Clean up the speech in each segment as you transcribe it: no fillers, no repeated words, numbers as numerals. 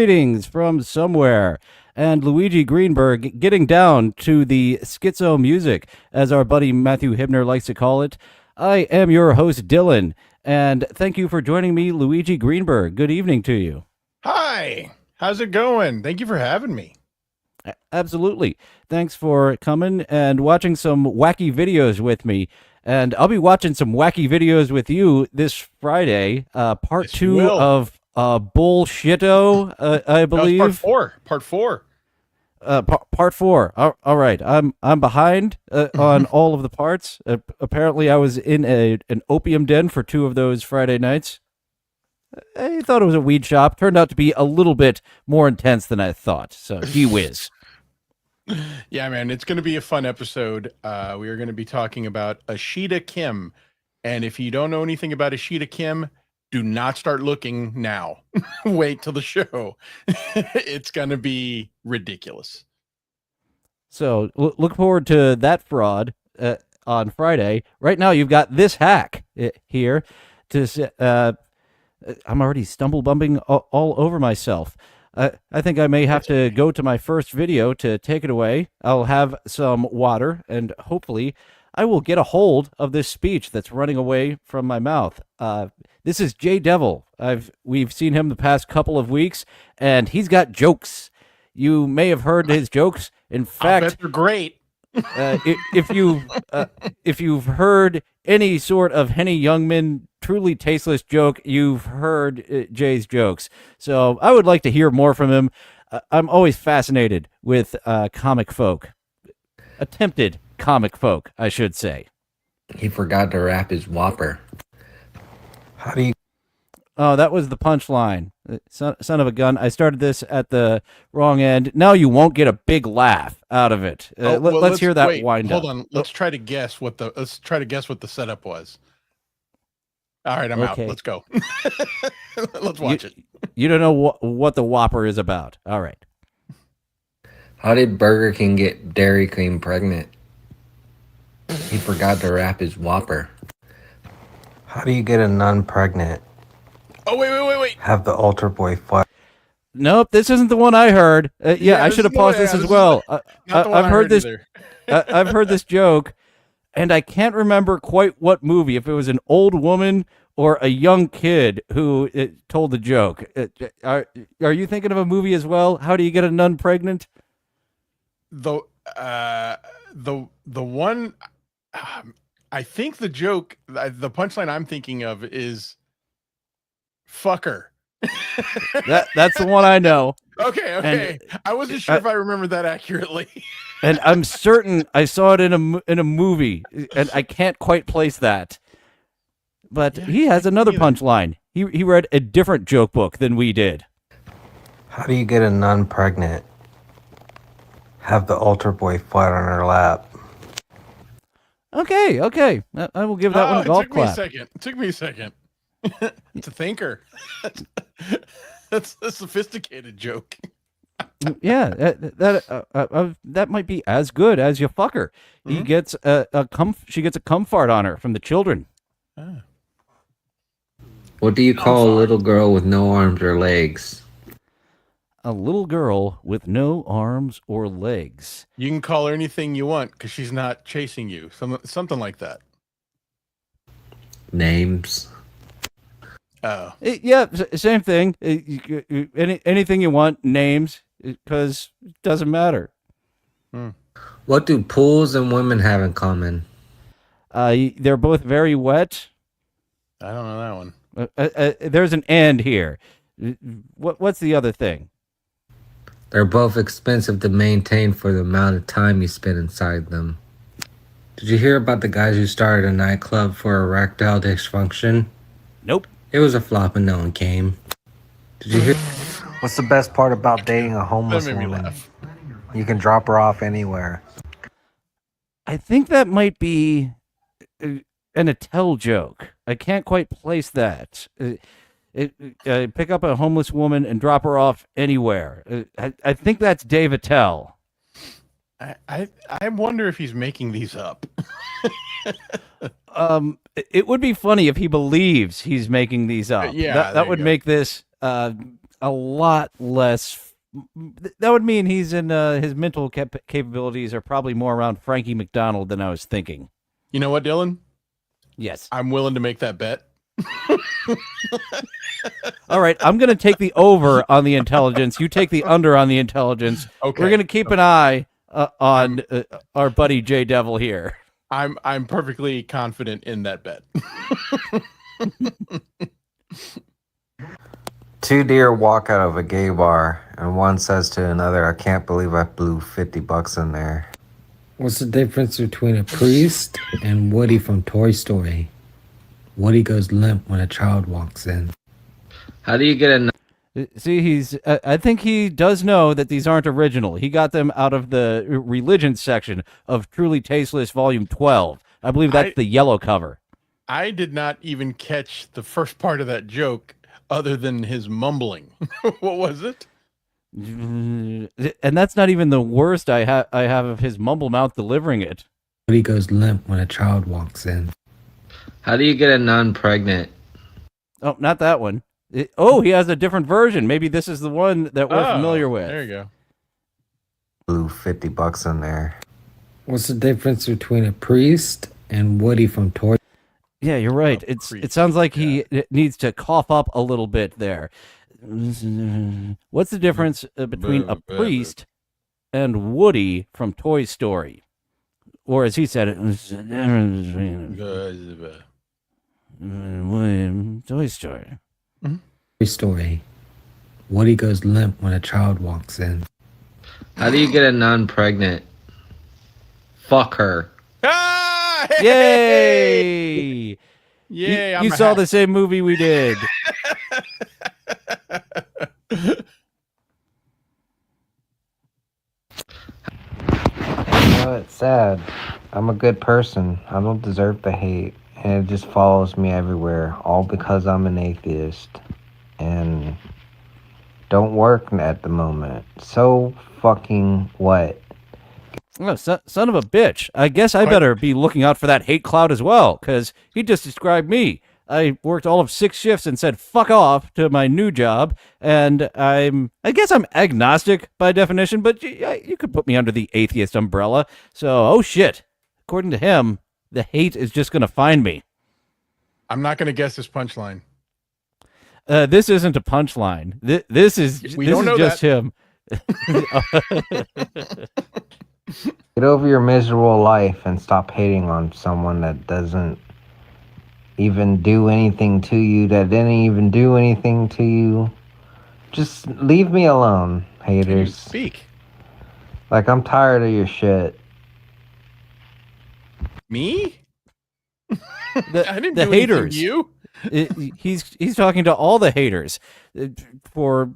greetings from somewhere. And Luigi Greenberg getting down to the schizo music, as our buddy Matthew Hibner likes to call it. I am your host, Dylan, and thank you for joining me, Luigi Greenberg. Good evening to you. Hi, how's it going? Thank you for having me. Absolutely. Thanks for coming and watching some wacky videos with me. And I'll be watching some wacky videos with you this Friday, part Yes, two will. of Bullshitto, I believe. That was part four. Part four. All right. I'm behind on all of the parts. Apparently, I was in an opium den for two of those Friday nights. I thought it was a weed shop. Turned out to be a little bit more intense than I thought. So, gee whiz. Yeah, man, it's going to be a fun episode. We are going to be talking about Ashita Kim. And if you don't know anything about Ashita Kim, do not start looking now. Wait till the show. It's going to be ridiculous. So look forward to that fraud on Friday. Right now, you've got this hack here. I'm already stumble bumping all over myself. I think I may have to go to my first video to take it away. I'll have some water, and hopefully I will get a hold of this speech that's running away from my mouth. This is Jay Devil. We've seen him the past couple of weeks, and he's got jokes. You may have heard his jokes. In fact, I bet they're great. If you've heard any sort of Henny Youngman truly tasteless joke, you've heard Jay's jokes. So I would like to hear more from him. I'm always fascinated with comic folk, attempted comic folk, I should say. He forgot to wrap his Whopper. How do you? Oh, that was the punchline. Son of a gun. I started this at the wrong end. Now you won't get a big laugh out of it. Let's hear that wind up. Hold on. Let's try to guess what the setup was. All right, I'm out. Let's go. Let's watch it. You don't know what the Whopper is about. All right. How did Burger King get Dairy Queen pregnant? He forgot to wrap his Whopper. How do you get a nun pregnant? Oh, wait. Have the altar boy fight. Nope, this isn't the one I heard. I should have paused this as well. I've heard this. I've heard this joke, and I can't remember quite what movie. If it was an old woman or a young kid who told the joke. Are you thinking of a movie as well? How do you get a nun pregnant? The one. I think the joke, the punchline I'm thinking of is fucker. That's the one I know. Okay. And I wasn't sure if I remember that accurately. And I'm certain I saw it in a movie, and I can't quite place that. But he has another punchline. He read a different joke book than we did. How do you get a nun pregnant? Have the altar boy fight on her lap. Okay. I will give that one a golf clap. It took me a second. It's a thinker. That's a sophisticated joke. Yeah, that might be as good as your fucker. Mm-hmm. He gets she gets a cum fart on her from the children. What do you call a little girl with no arms or legs? A little girl with no arms or legs. You can call her anything you want because she's not chasing you. Something like that. Names. Oh. Yeah, same thing. Anything you want, names, because it doesn't matter. What do pools and women have in common? They're both very wet. I don't know that one. There's an and here. What's the other thing? They're both expensive to maintain for the amount of time you spend inside them. Did you hear about the guys who started a nightclub for erectile dysfunction? Nope. It was a flop and no one came. Did you hear? What's the best part about dating a homeless woman? You can drop her off anywhere. I think that might be an Attell joke. I can't quite place that. Pick up a homeless woman and drop her off anywhere. I think that's Dave Attell. I wonder if he's making these up. It would be funny if he believes he's making these up. Yeah, that would make this a lot less. That would mean he's in his mental capabilities are probably more around Frankie McDonald than I was thinking. You know what, Dylan? Yes. I'm willing to make that bet. All right, I'm going to take the over on the intelligence. You take the under on the intelligence. Okay. We're going to keep an eye on our buddy J Devil here. I'm perfectly confident in that bet. Two deer walk out of a gay bar, and one says to another, "I can't believe I blew $50 in there." What's the difference between a priest and Woody from Toy Story? Woody goes limp when a child walks in. How do you get a See, he's. I think he does know that these aren't original. He got them out of the religion section of Truly Tasteless Volume 12. I believe that's the yellow cover. I did not even catch the first part of that joke other than his mumbling. What was it? And that's not even the worst I have of his mumble mouth delivering it. Woody goes limp when a child walks in. How do you get a nun pregnant? Oh, not that one. He has a different version. Maybe this is the one that we're familiar with. There you go. Blew $50 in there. What's the difference between a priest and Woody from Toy? Yeah, you're right. It sounds like he needs to cough up a little bit there. What's the difference between a priest and Woody from Toy Story? Or as he said it, Toy Story. Toy Story. Woody goes limp when a child walks in. How do you get a nun pregnant? Fuck her. Ah! Yay! Yay! You saw the same movie we did. It's sad. I'm a good person. I don't deserve the hate. And it just follows me everywhere. All because I'm an atheist. And don't work at the moment. So fucking what? Oh, son of a bitch. I guess I better be looking out for that hate cloud as well, because he just described me. I worked all of 6 shifts and said fuck off to my new job, and I guess I'm agnostic by definition, but you could put me under the atheist umbrella. So, oh shit. According to him, the hate is just going to find me. I'm not going to guess his punchline. This isn't a punchline. This is just him. Get over your miserable life and stop hating on someone that doesn't even do anything to you, that didn't even do anything to you. Just leave me alone, haters. Can you speak? Like, I'm tired of your shit. Me? I didn't the do haters. You? He's talking to all the haters for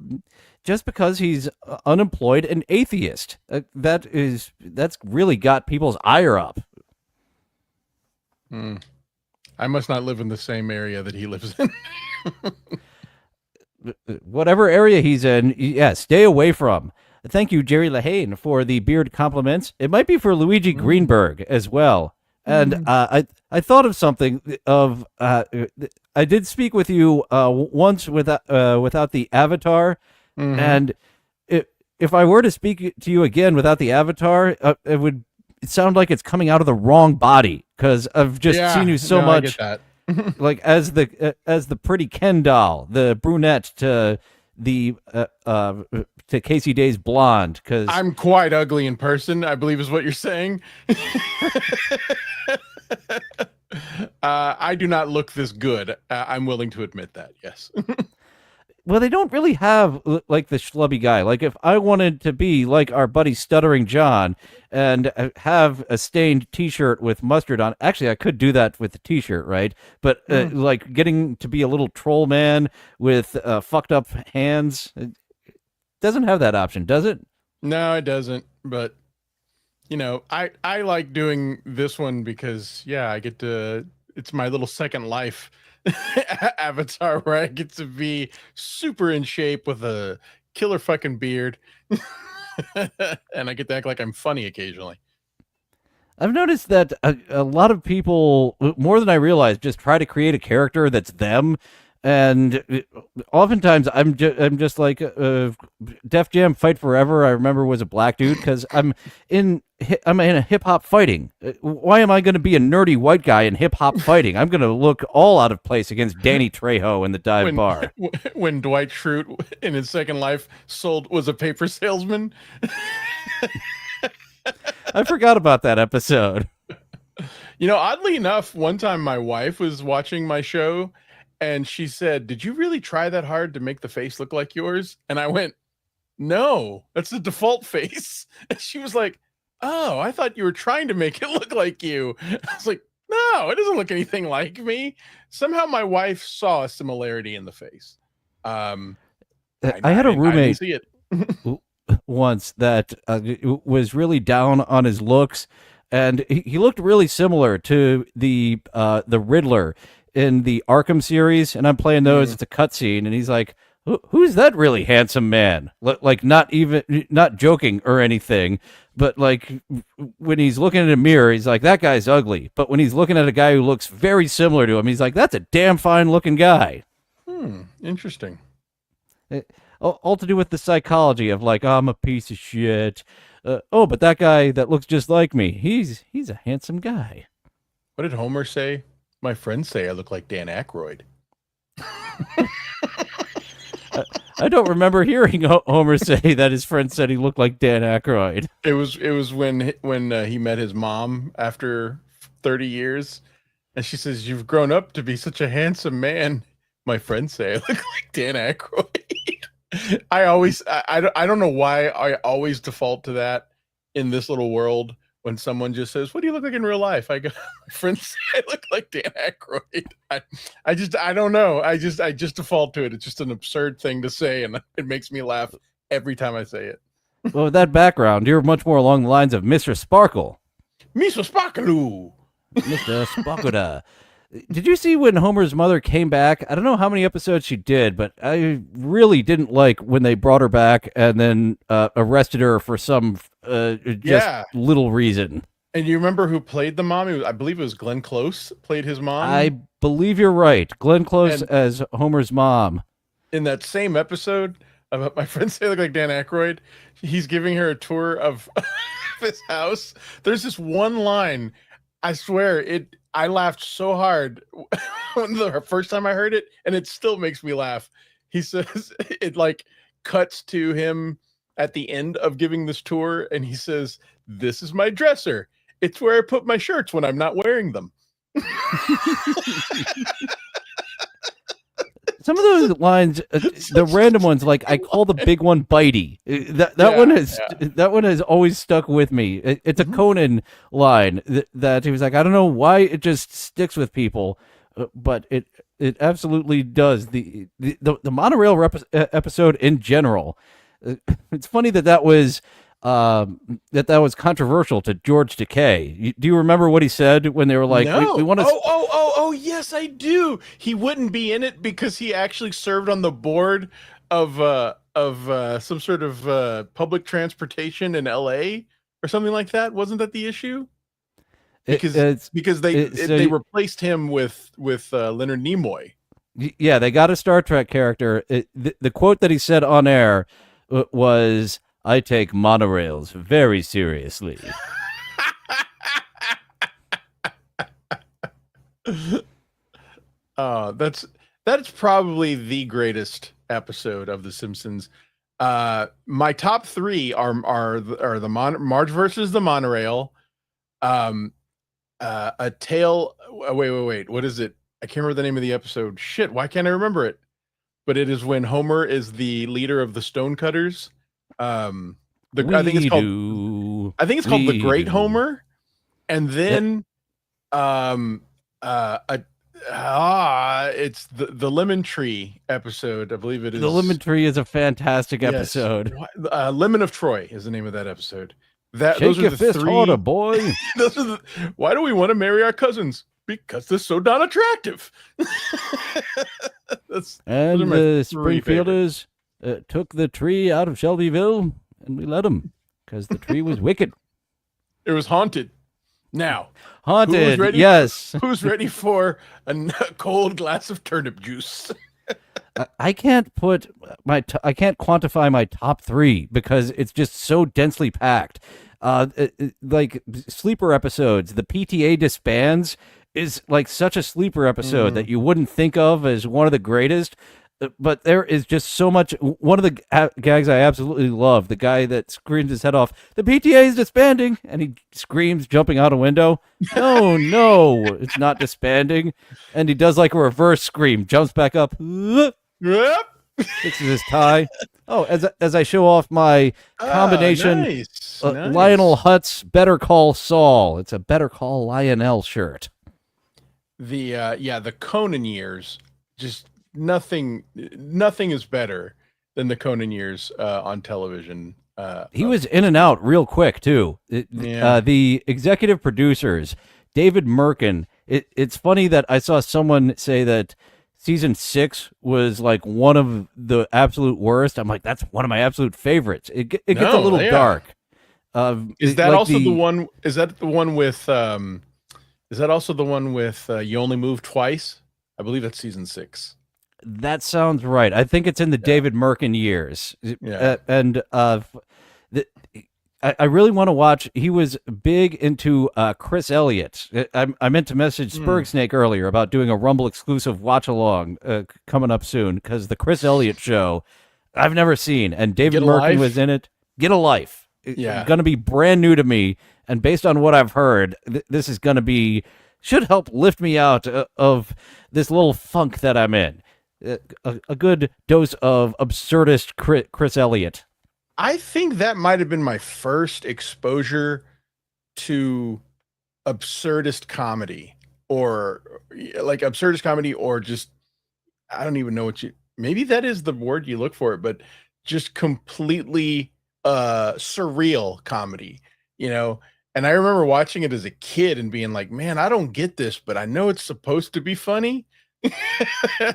just because he's unemployed and atheist. That's really got people's ire up. I must not live in the same area that he lives in. Whatever area he's in, yeah, stay away from. Thank you, Jerry Lahane, for the beard compliments. It might be for Luigi Greenberg as well. And I thought of something of I did speak with you once without the avatar, and if I were to speak to you again without the avatar, it would sound like it's coming out of the wrong body, because I've just seen you so much, I get that. like as the pretty Ken doll, the brunette to the to Casey Day's blonde. Because I'm quite ugly in person, I believe is what you're saying. I do not look this good. I'm willing to admit that. Yes. well, they don't really have like the schlubby guy. Like if I wanted to be like our buddy Stuttering John and have a stained T-shirt with mustard on, actually I could do that with the T-shirt, right? But like getting to be a little troll man with fucked up hands, it doesn't have that option, does it? No, it doesn't. But you know, I like doing this one because I get to. It's my little second life avatar where I get to be super in shape with a killer fucking beard, and I get to act like I'm funny occasionally. I've noticed that a lot of people, more than I realized, just try to create a character that's them. And oftentimes I'm just like Def Jam Fight Forever. I remember was a black dude because I'm in a hip hop fighting. Why am I going to be a nerdy white guy in hip hop fighting? I'm going to look all out of place against Danny Trejo in the dive bar. When Dwight Schrute in his second life was a paper salesman. I forgot about that episode. You know, oddly enough, one time my wife was watching my show and she said, "Did you really try that hard to make the face look like yours?" And I went, "No, that's the default face." And she was like, "Oh, I thought you were trying to make it look like you." I was like, "No, it doesn't look anything like me." Somehow my wife saw a similarity in the face. I had a roommate I didn't see it. once that was really down on his looks, and he looked really similar to the Riddler in the Arkham series. And I'm playing those. It's a cutscene, and he's like, "Who's that really handsome man?" Like not joking or anything, but like when he's looking in a mirror, he's like, "That guy's ugly." But when he's looking at a guy who looks very similar to him, he's like, "That's a damn fine looking guy." Interesting. All to do with the psychology of like, I'm a piece of shit. But that guy that looks just like me, he's a handsome guy. What did Homer say? My friends say I look like Dan Aykroyd. I don't remember hearing Homer say that his friend said he looked like Dan Aykroyd. It was when he met his mom after 30 years, and she says, "You've grown up to be such a handsome man." My friends say I look like Dan Aykroyd. I don't know why I always default to that in this little world. When someone just says, "What do you look like in real life?" I go, "My friends say I look like Dan Aykroyd." I don't know. I just default to it. It's just an absurd thing to say, and it makes me laugh every time I say it. Well, with that background, you're much more along the lines of Mr. Sparkle. Mr. Sparkaloo. Mr. Sparkle. Did you see when Homer's mother came back? I don't know how many episodes she did, but I really didn't like when they brought her back and then arrested her for some little reason. And you remember who played the mom? I believe it was Glenn Close played his mom. I believe you're right. Glenn Close as Homer's mom. In that same episode of My Friends Say I Look Like Dan Aykroyd, he's giving her a tour of his house. There's this one line, I swear, I laughed so hard the first time I heard it, and it still makes me laugh. He says, it like cuts to him at the end of giving this tour, and he says, "This is my dresser. It's where I put my shirts when I'm not wearing them." Some of those lines, the random ones, like I call the big one Bitey. That one has always stuck with me. It's a Conan line that he was like, I don't know why it just sticks with people, but it absolutely does. The monorail episode in general. It's funny that was controversial to George Takei. Do you remember what he said when they were like, no. we want to? Oh, yes, I do. He wouldn't be in it because he actually served on the board of some sort of public transportation in LA or something like that. Wasn't that the issue? Because they replaced him with Leonard Nimoy. Yeah, they got a Star Trek character. The quote that he said on air was, "I take monorails very seriously." That's probably the greatest episode of The Simpsons. My top three are the Marge versus the monorail, a tale. Wait, what is it? I can't remember the name of the episode. Shit, why can't I remember it? But it is when Homer is the leader of the Stonecutters. I think it's called The Great Homer, and then it's the Lemon Tree episode. I believe it is. The Lemon Tree is a fantastic episode. Lemon of Troy is the name of that episode. Shake those are your the fist three. harder, boy. Why do we want to marry our cousins? Because they're so darn attractive. And the Springfielders took the tree out of Shelbyville, and we let them because the tree was wicked. It was haunted. Now, haunted. Yes. Who's ready for a cold glass of turnip juice? I can't put I can't quantify my top three because it's just so densely packed. Like sleeper episodes, the PTA disbands is like such a sleeper episode that you wouldn't think of as one of the greatest. But there is just so much. One of the gags I absolutely love, the guy that screams his head off, the PTA is disbanding, and he screams, jumping out a window. No, no, it's not disbanding. And he does like a reverse scream, jumps back up, Yep. fixes his tie. Oh, as I show off my combination, Nice. Lionel Hutz Better Call Saul. It's a Better Call Lionel shirt. The Conan years, just nothing is better than the Conan years on television. He was in and out real quick too. Yeah. The executive producers, David Merkin. It's funny that I saw someone say that season 6 was like one of the absolute worst. I'm like, that's one of my absolute favorites. It gets a little dark. Is that like also the one? Is that the one with? Is that also the one with You Only Move Twice? I believe that's season 6. That sounds right. I think it's in the David Merkin years. Yeah. I really want to watch. He was big into Chris Elliott. I meant to message Spurg Snake earlier about doing a Rumble exclusive watch along coming up soon because the Chris Elliott show I've never seen, and David Get a Merkin Life? was in it. Get a Life. Yeah. It's going to be brand new to me, and based on what I've heard, this is going to be should help lift me out of this little funk that I'm in. A good dose of absurdist Chris Elliott. I think that might have been my first exposure to absurdist comedy, or just I don't even know what maybe that is the word you look for it, but just completely surreal comedy, And I remember watching it as a kid and being like, man, I don't get this, but I know it's supposed to be funny. I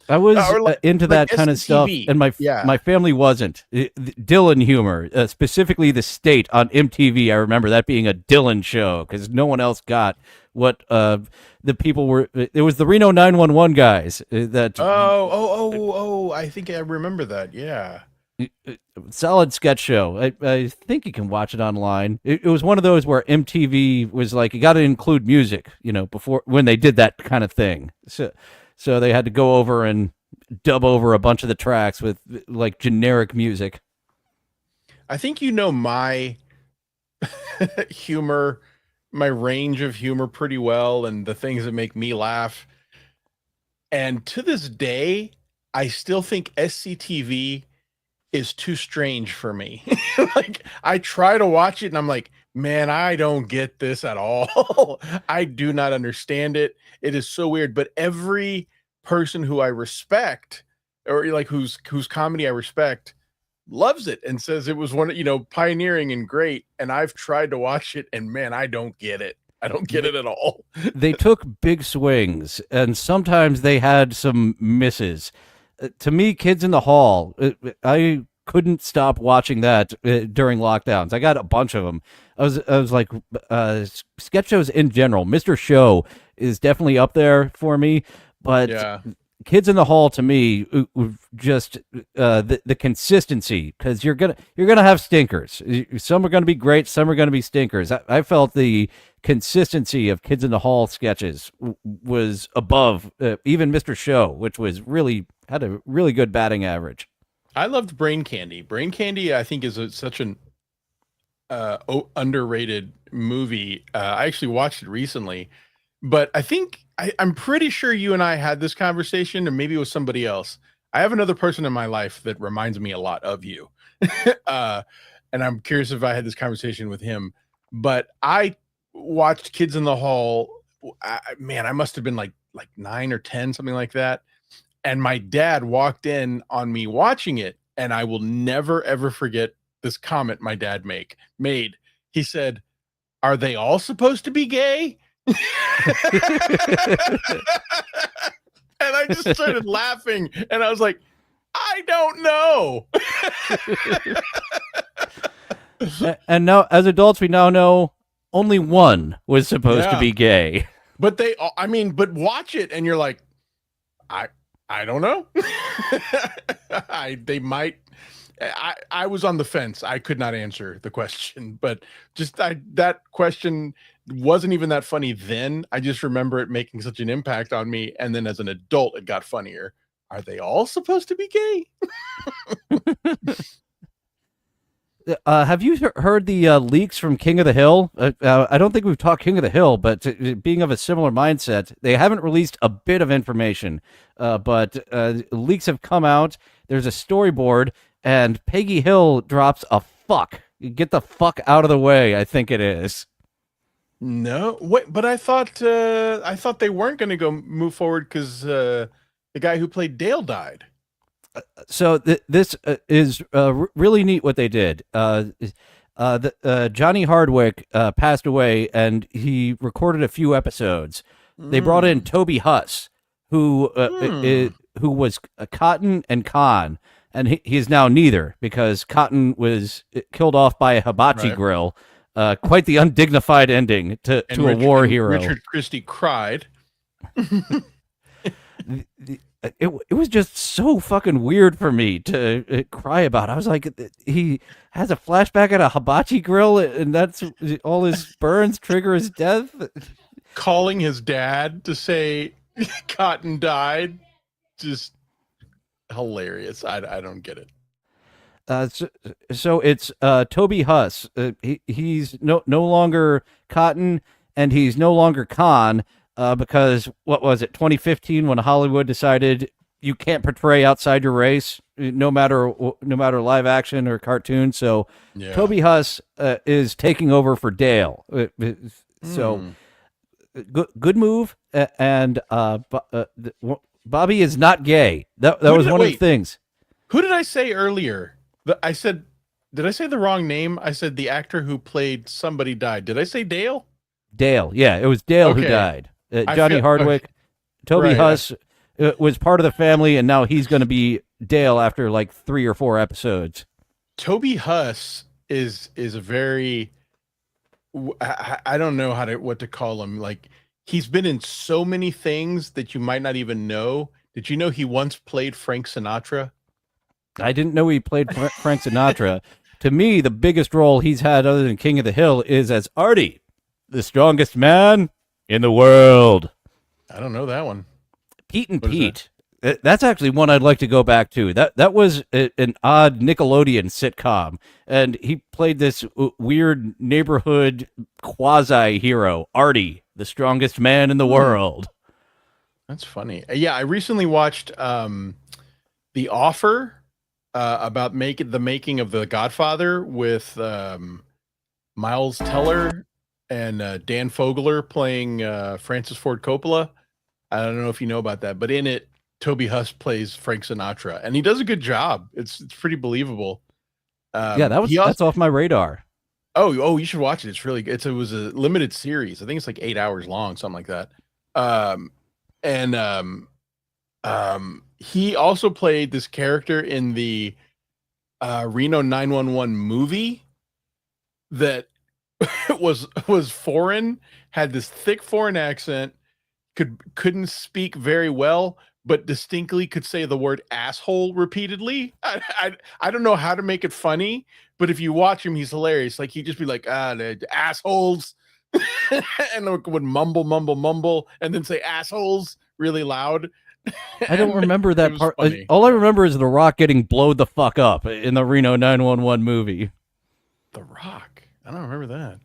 was into that like kind of stuff, SCTV. and my family wasn't. Dylan humor, specifically The State on MTV. I remember that being a Dylan show because no one else got what the people were. It was the Reno 911 guys that. Oh! I think I remember that. Yeah. Solid sketch show. I think you can watch it online. It was one of those where MTV was like, you got to include music, before when they did that kind of thing. So they had to go over and dub over a bunch of the tracks with like generic music. I think my humor, my range of humor pretty well, and the things that make me laugh. And to this day, I still think SCTV is too strange for me. Like I try to watch it and I'm like, man, I don't get this at all. I do not understand it. It is so weird. But every person who I respect, or like whose comedy I respect, loves it and says it was one, pioneering and great. And I've tried to watch it and man, I don't get it. I don't get it at all. They took big swings and sometimes they had some misses. To me, Kids in the Hall, I couldn't stop watching that during lockdowns. I got a bunch of them. I was like, sketch shows in general. Mr. Show is definitely up there for me, but Yeah. Kids in the Hall to me, just the consistency, because you're gonna have stinkers. Some are gonna be great, some are gonna be stinkers. I felt the consistency of Kids in the Hall sketches was above even Mr. Show, which was had a really good batting average. I loved Brain Candy. Brain Candy, I think, is such an underrated movie. I actually watched it recently, but I think I'm pretty sure you and I had this conversation, or maybe it was somebody else. I have another person in my life that reminds me a lot of you, and I'm curious if I had this conversation with him. But I watched Kids in the Hall. I must have been like 9 or 10, something like that. And my dad walked in on me watching it, and I will never, ever forget this comment my dad made. He said, "Are they all supposed to be gay?" And I just started laughing, and I was like, I don't know. And now, as adults, we now know only one was supposed to be gay. But but watch it, and you're like, I don't know. They might. I was on the fence. I could not answer the question, but that question wasn't even that funny then. I just remember it making such an impact on me, and then as an adult, it got funnier. Are they all supposed to be gay? Have you heard the leaks from King of the Hill? I don't think we've talked King of the Hill, but being of a similar mindset, they haven't released a bit of information, but leaks have come out. There's a storyboard, and Peggy Hill drops a fuck. Get the fuck out of the way, I think it is. No, wait, but I thought they weren't going to go move forward because the guy who played Dale died. So this is really neat what they did. Johnny Hardwick passed away, and he recorded a few episodes. They brought in Toby Huss, who was Cotton and Khan, and he is now neither because Cotton was killed off by a hibachi grill. Quite the undignified ending to a war hero. Richard Christie cried. It was just so fucking weird for me to cry about. I was like, he has a flashback at a hibachi grill, and that's all his burns trigger his death. Calling his dad to say Cotton died, just hilarious. I don't get it. So it's Toby Huss. He's no longer Cotton, and he's no longer Khan. Because what was it, 2015, when Hollywood decided you can't portray outside your race, no matter live action or cartoon. So Toby Huss is taking over for Dale. So good move. And Bobby is not gay. That was one of the things. Who did I say earlier? Did I say the wrong name? I said the actor who played somebody died. Did I say Dale? Dale. Yeah, it was Dale who died. Johnny Hardwick, Toby Huss was part of the family, and now he's going to be Dale after like 3 or 4 episodes. Toby Huss is a very, I don't know what to call him. Like, he's been in so many things that you might not even know. Did you know he once played Frank Sinatra? I didn't know he played Frank Sinatra. To me, the biggest role he's had other than King of the Hill is as Artie, the strongest man in the world. I don't know that one. Pete and Pete. That's actually one I'd like to go back to. That was an odd Nickelodeon sitcom, and he played this weird neighborhood quasi-hero, Artie, the strongest man in the world. That's funny. Yeah, I recently watched The Offer about the making of The Godfather with Miles Teller and Dan Fogler playing Francis Ford Coppola. I don't know if you know about that, but in it, Toby Huss plays Frank Sinatra, and he does a good job. It's pretty believable. That's off my radar. Oh, you should watch it. It's really good. It was a limited series. I think it's like 8 hours long, something like that. He also played this character in the Reno 911 movie that was foreign, had this thick foreign accent, couldn't speak very well, but distinctly could say the word asshole repeatedly. I don't know how to make it funny, but if you watch him, he's hilarious. Like, he'd just be like, the assholes, and would mumble, and then say assholes really loud. I don't remember that part. All I remember is The Rock getting blowed the fuck up in the Reno 911 movie. The Rock? I don't remember that.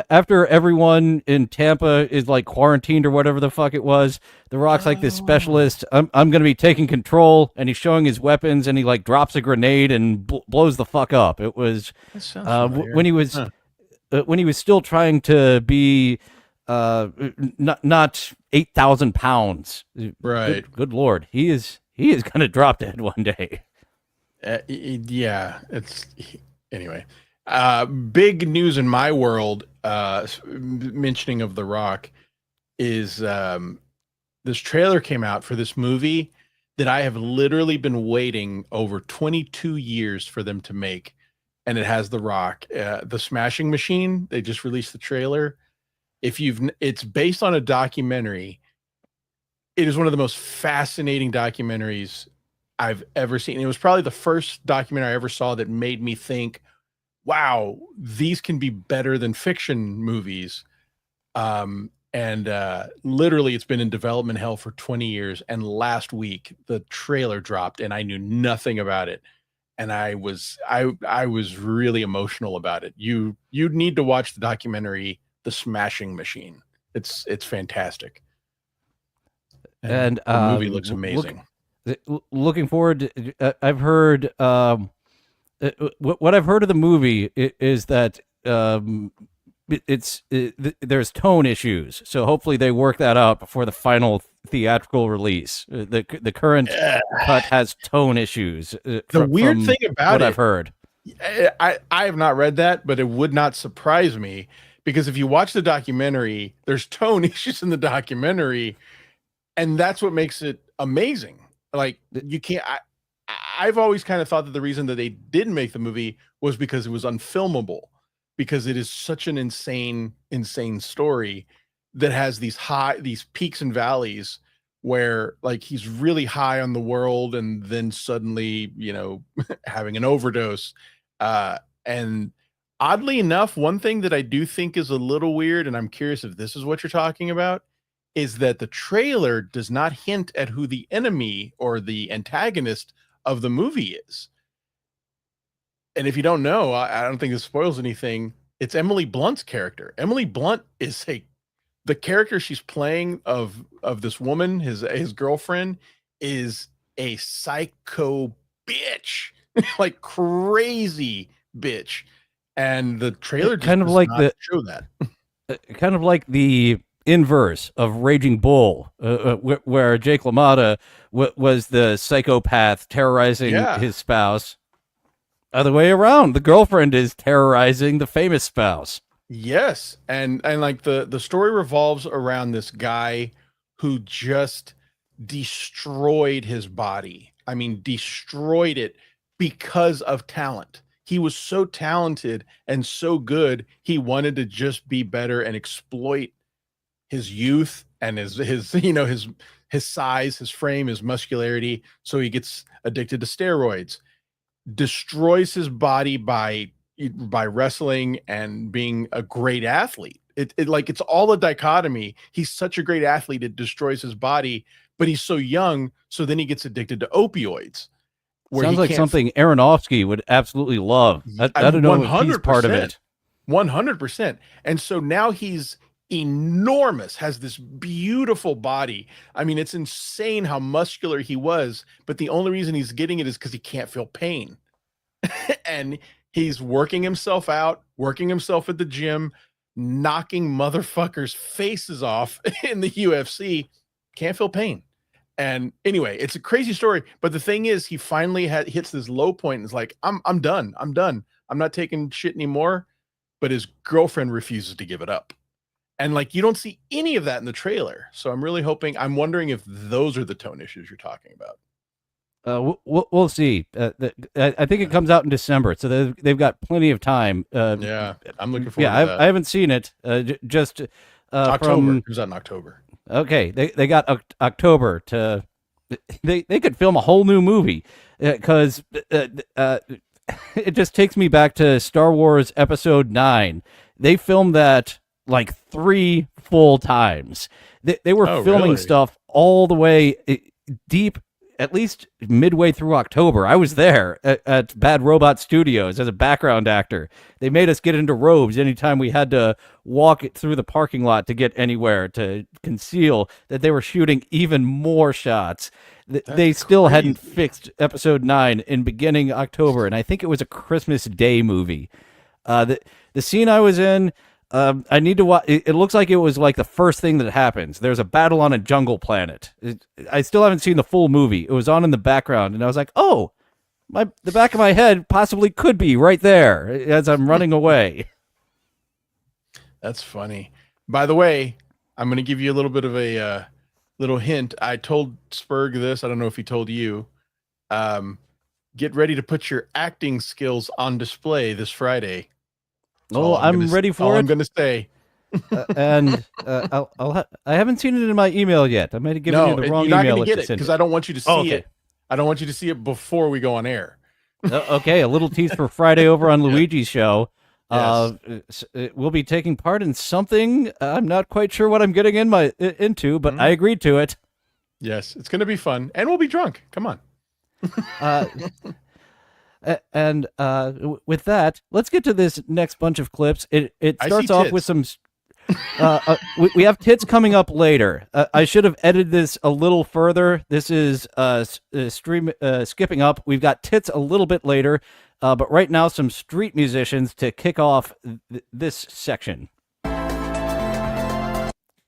After everyone in Tampa is like quarantined or whatever the fuck it was, The Rock's like this specialist. I'm going to be taking control, and he's showing his weapons, and he like drops a grenade and blows the fuck up. It was when he was still trying to be not 8,000 pounds. Right. Good Lord, he is going to drop dead one day. Anyway. Big news in my world, mentioning of The Rock, is this trailer came out for this movie that I have literally been waiting over 22 years for them to make, and it has The Rock, The Smashing Machine. They just released the trailer. It's based on a documentary It is one of the most fascinating documentaries I've ever seen. It was probably the first documentary I ever saw that made me think, wow, these can be better than fiction movies. And literally it's been in development hell for 20 years. And last week the trailer dropped and I knew nothing about it. And I was really emotional about it. You'd need to watch the documentary, The Smashing Machine. It's fantastic. And the movie looks amazing. Looking forward to, I've heard what I've heard of the movie is that there's tone issues, so hopefully they work that out before the final theatrical release. The current cut has tone issues. The weird thing about what I've heard, I have not read that, but it would not surprise me, because if you watch the documentary, there's tone issues in the documentary, and that's what makes it amazing. Like, you can't. I've always kind of thought that the reason that they didn't make the movie was because it was unfilmable, because it is such an insane story that has these peaks and valleys where, like, he's really high on the world and then suddenly, having an overdose. And oddly enough, one thing that I do think is a little weird, and I'm curious if this is what you're talking about, is that the trailer does not hint at who the enemy or the antagonist of the movie is. And if you don't know, I don't think this spoils anything. It's Emily Blunt's character. Emily Blunt is the character she's playing of this woman, his girlfriend, is a psycho bitch, like crazy bitch. And the trailer just kind of like show that. Kind of like the inverse of Raging Bull, where Jake LaMotta was the psychopath terrorizing his spouse. Other way around, the girlfriend is terrorizing the famous spouse. Yes, and like the story revolves around this guy who just destroyed his body. I mean, destroyed it because of talent. He was so talented and so good, he wanted to just be better and exploit his youth and his size, his frame, his muscularity. So he gets addicted to steroids, destroys his body by wrestling and being a great athlete. It's all a dichotomy. He's such a great athlete, it destroys his body, but he's so young, so then he gets addicted to opioids. Sounds like something Aronofsky would absolutely love. I don't know if he's part of it. 100%. And so now he's enormous, has this beautiful body. I mean, it's insane how muscular he was, but the only reason he's getting it is because he can't feel pain. And he's working himself out, working himself at the gym, knocking motherfuckers' faces off in the UFC, can't feel pain. And anyway, it's a crazy story. But the thing is, he finally hits this low point and is like, I'm done. I'm not taking shit anymore. But his girlfriend refuses to give it up. And like, you don't see any of that in the trailer. So I'm wondering if those are the tone issues you're talking about. We'll see. I think it comes out in December, so they've got plenty of time. Yeah, I'm looking forward to that. I haven't seen it. Just October. It comes out in October. Okay, they got October to. They could film a whole new movie, because it just takes me back to Star Wars Episode 9. They filmed that like 3 full times. They were filming stuff all the way deep, at least midway through October. I was there at Bad Robot Studios as a background actor. They made us get into robes anytime we had to walk it through the parking lot to get anywhere, to conceal that they were shooting even more shots. They still hadn't fixed Episode 9 in beginning October, and I think it was a Christmas Day movie. The scene I was in, I need to watch. It looks like it was like the first thing that happens. There's a battle on a jungle planet. I still haven't seen the full movie. It was on in the background, and I was like, oh, the back of my head possibly could be right there as I'm running away. That's funny. By the way, I'm going to give you a little bit of a little hint. I told Spurg this. I don't know if he told you. Get ready to put your acting skills on display this Friday. I'm ready for it. I'm going to say. I haven't seen it in my email yet. I might have given you the wrong you're not email. going to get it because I don't want you to see okay. it. I don't want you to see it before we go on air. Okay, a little tease for Friday over on Luigi's show. Yes. We'll be taking part in something. I'm not quite sure what I'm getting into, but I agreed to it. Yes, it's going to be fun, and we'll be drunk. Come on. And with that, let's get to this next bunch of clips. It starts off with some. We have tits coming up later. I should have edited this a little further. This is skipping up. We've got tits a little bit later, but right now some street musicians to kick off this section.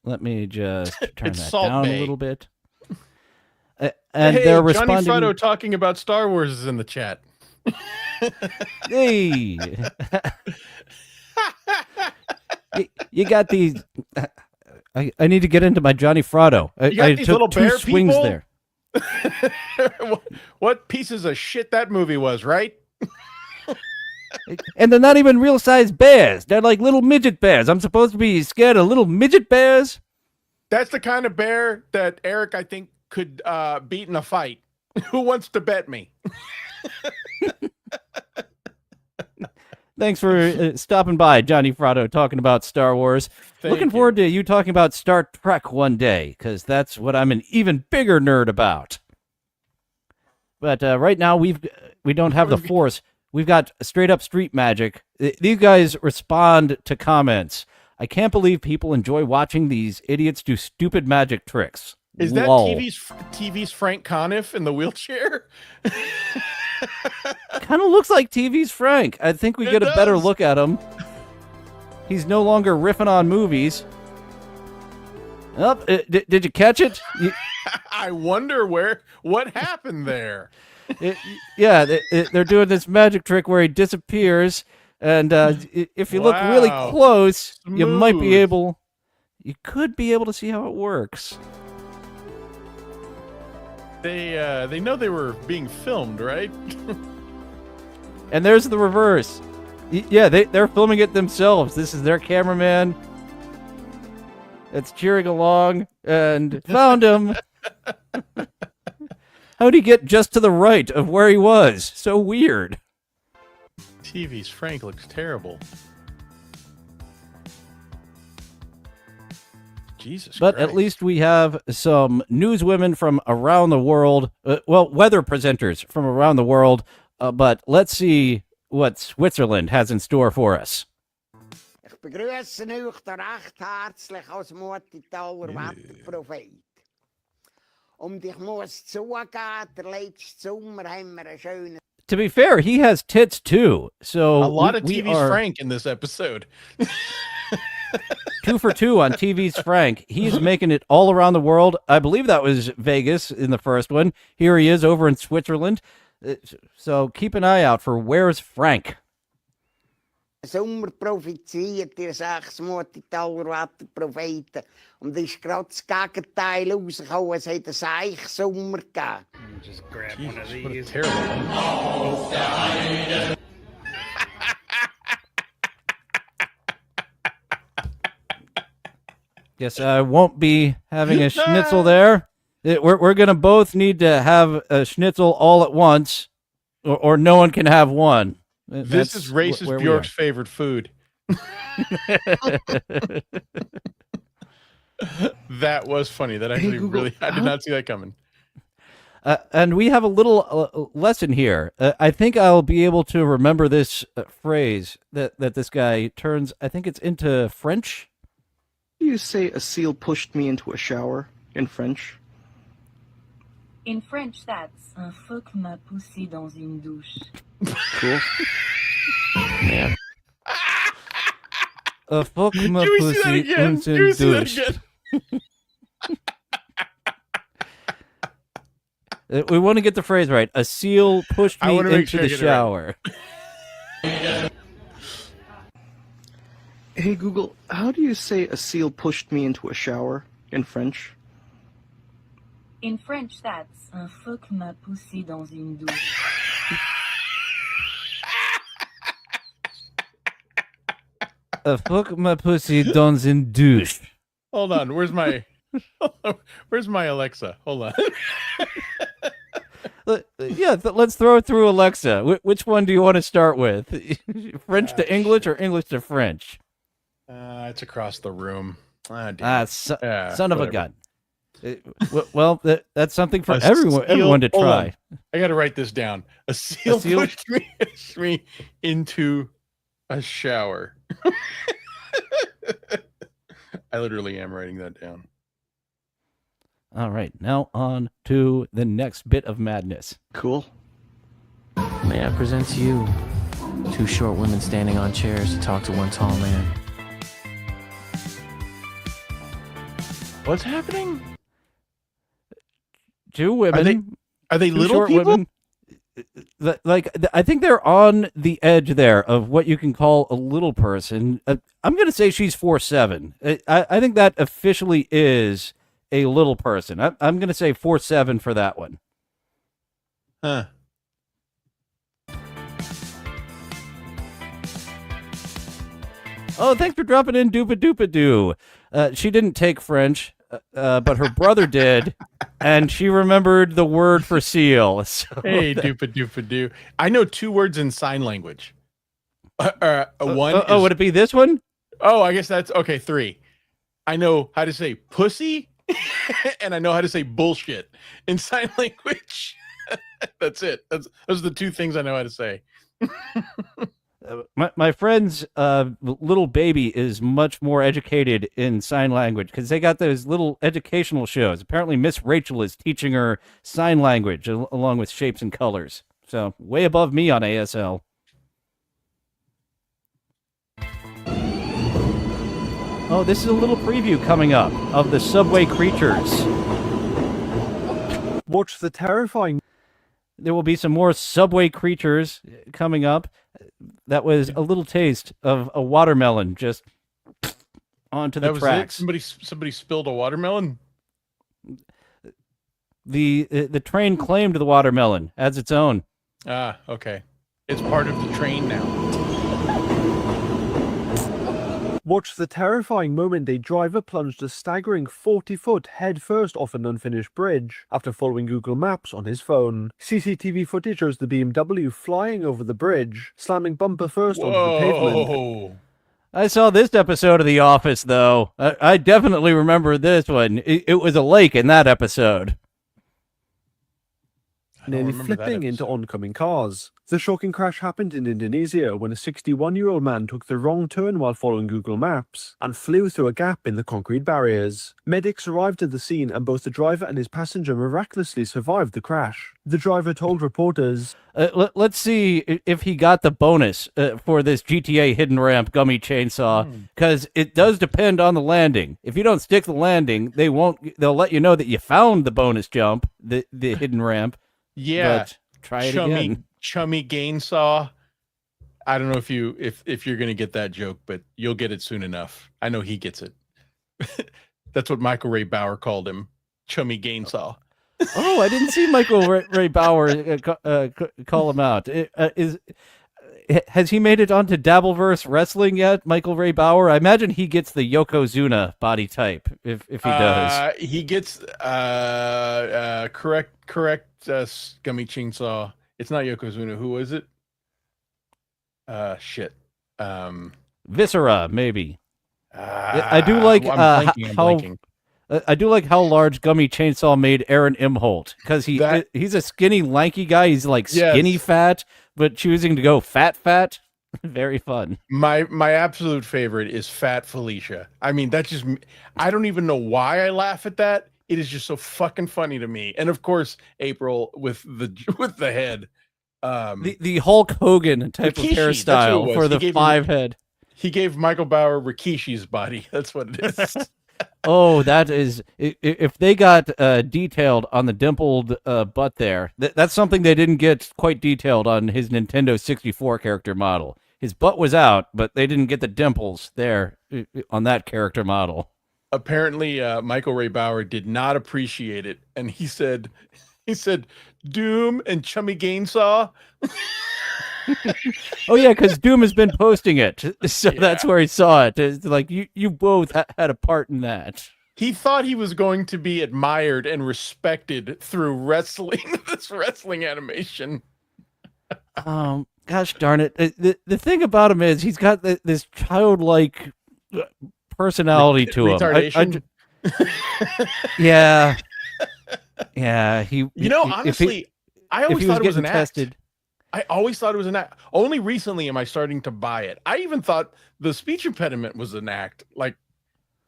Let me just turn that down a little bit. And hey, they're responding. Johnny Fratto talking about Star Wars is in the chat. Hey. You got these. I need to get into my Johnny Fratto. I took little two bear swings people? there. What pieces of shit that movie was, right? And they're not even real size bears. They're like little midget bears. I'm supposed to be scared of little midget bears? That's the kind of bear that Eric, I think, could beat in a fight. Who wants to bet me? Thanks for stopping by, Johnny Fratto, talking about Star Wars. Looking forward to you talking about Star Trek one day, because that's what I'm an even bigger nerd about. But right now, we don't have the Force. We've got straight up street magic. These guys respond to comments. I can't believe people enjoy watching these idiots do stupid magic tricks. Is that Lol. TV's Frank Conniff in the wheelchair? Kind of looks like TV's Frank. I think we get a better look at him. He's no longer riffing on movies. Oh, did you catch it? I wonder what happened there. They're doing this magic trick where he disappears, and if you look really close, you could be able to see how it works. They know they were being filmed, right? And there's the reverse. Yeah, they're filming it themselves. This is their cameraman that's cheering along and found him. How'd he get just to the right of where he was? So weird. TV's Frank looks terrible. Jesus But Christ. at least we have some newswomen from around the world. Weather presenters from around the world. But let's see what Switzerland has in store for us. Ich begrüße euch da recht herzlich als Muttitaler Wetterprophet. Ich muss zugeben, der letzte Sommer haben wir eine schöne... To be fair, he has tits too. So a lot of we TV's are Frank in this episode. 2 for 2 on TV's Frank. He's making it all around the world. I believe that was Vegas in the first one. Here he is over in Switzerland. So keep an eye out for Where's Frank. Sommer propheziert, ihr 6 Muttitaler Wetterpropheten. Und ist gerade das Gegenteil rausgekommen. Es hat einen Seich-Sommer gegeben. Just grab Jesus, one of what a these. terrible one. Guess I won't be having a schnitzel there. We're going to both need to have a schnitzel all at once, or no one can have one. This is racist Bjork's favorite food. That was funny. That actually I did not see that coming. And we have a little lesson here. I think I'll be able to remember this phrase that this guy turns, I think it's into French. You say a seal pushed me into a shower in French? In French, that's un phoque m'a poussé dans une douche. Cool. Man. A fuck my Can we see that pussy again? uns in Can we see that douche. again? We want to get the phrase right. A seal pushed I me wanna make into sure I the get it right. shower. Hey Google, how do you say a seal pushed me into a shower in French? In French, that's un phoque m'a poussé dans une douche. Fuck my pussy dans une douche. Hold on. Where's my Alexa? Hold on. Let's throw it through Alexa. Which one do you want to start with? French to English or English to French? It's across the room. Damn. Son of a whatever. gun. Well, that's something for everyone to Hold try. on. I got to write this down. A seal pushed me into a shower. I literally am writing that down. All right, now on to the next bit of madness. Cool. May I present to you two short women standing on chairs to talk to one tall man. What's happening? Two women. Are they two little short people? women. I think they're on the edge there of what you can call a little person. I'm going to say she's 4'7". I think that officially is a little person. I'm going to say 4'7" for that one. Huh. Oh, thanks for dropping in, Doopa Doopa Doo. She didn't take French, but her brother did, and she remembered the word for seal. So Hey, doopa doopa doo. I know 2 words in sign language. One. would it be this one? Oh, I guess that's okay. 3. I know how to say pussy, and I know how to say bullshit in sign language. That's it. Those are the 2 things I know how to say. My friend's little baby is much more educated in sign language because they got those little educational shows. Apparently, Miss Rachel is teaching her sign language along with shapes and colors. So way above me on ASL. Oh, this is a little preview coming up of the subway creatures. Watch the terrifying. There will be some more subway creatures coming up. That was a little taste of a watermelon just onto the That was tracks. it? Somebody spilled a watermelon. The train claimed the watermelon as its own. Ah, okay. It's part of the train now. Watch the terrifying moment a driver plunged a staggering 40-foot headfirst off an unfinished bridge after following Google Maps on his phone. CCTV footage shows the BMW flying over the bridge, slamming bumper first onto the pavement. Whoa. I saw this episode of The Office, though. I definitely remember this one. It was a lake in that episode. I don't Nearly remember that flipping into episode. oncoming cars. The shocking crash happened in Indonesia when a 61-year-old man took the wrong turn while following Google Maps and flew through a gap in the concrete barriers. Medics arrived at the scene and both the driver and his passenger miraculously survived the crash. The driver told reporters, Let's see if he got the bonus for this GTA hidden ramp gummy chainsaw, because it does depend on the landing. If you don't stick the landing, they'll let you know that you found the bonus jump, the hidden ramp. Yeah. But try it again. Chummy Gainsaw. I don't know if you're gonna get that joke, but you'll get it soon enough. I know he gets it. That's what Michael Ray Bauer called him, Chummy Gainsaw. Oh, I didn't see Michael Ray Bauer call him out. Has he made it onto Dabbleverse Wrestling yet, Michael Ray Bauer? I imagine he gets the Yokozuna body type if he does. He gets correct Gummy Chainsaw. It's not Yokozuna. Who is it? Shit. Viscera, maybe. I do like I'm blanking. I do like how large Gummy Chainsaw made Aaron Imholt, because he's a skinny, lanky guy. He's like skinny fat, but choosing to go fat. Very fun. My absolute favorite is Fat Felicia. I mean, that's just, I don't even know why I laugh at that. It is just so fucking funny to me. And of course, April with the head. The Hulk Hogan type Rikishi, of hairstyle for the 5 head. He gave Michael Bauer Rikishi's body. That's what it is. Oh, that is, if they got detailed on the dimpled butt there, that's something they didn't get quite detailed on his Nintendo 64 character model. His butt was out, but they didn't get the dimples there on that character model. Apparently, Michael Ray Bauer did not appreciate it, and he said, Doom and Chummy Gainsaw. Oh yeah, because Doom has been posting it, so that's where he saw it. It's like you both had a part in that. He thought he was going to be admired and respected through wrestling, this wrestling animation. Gosh darn it! The thing about him is he's got this childlike personality to him. Retardation. Yeah. He. Honestly, I always thought it was an tested. act. I always thought it was an act. Only recently am I starting to buy it. I even thought the speech impediment was an act. Like,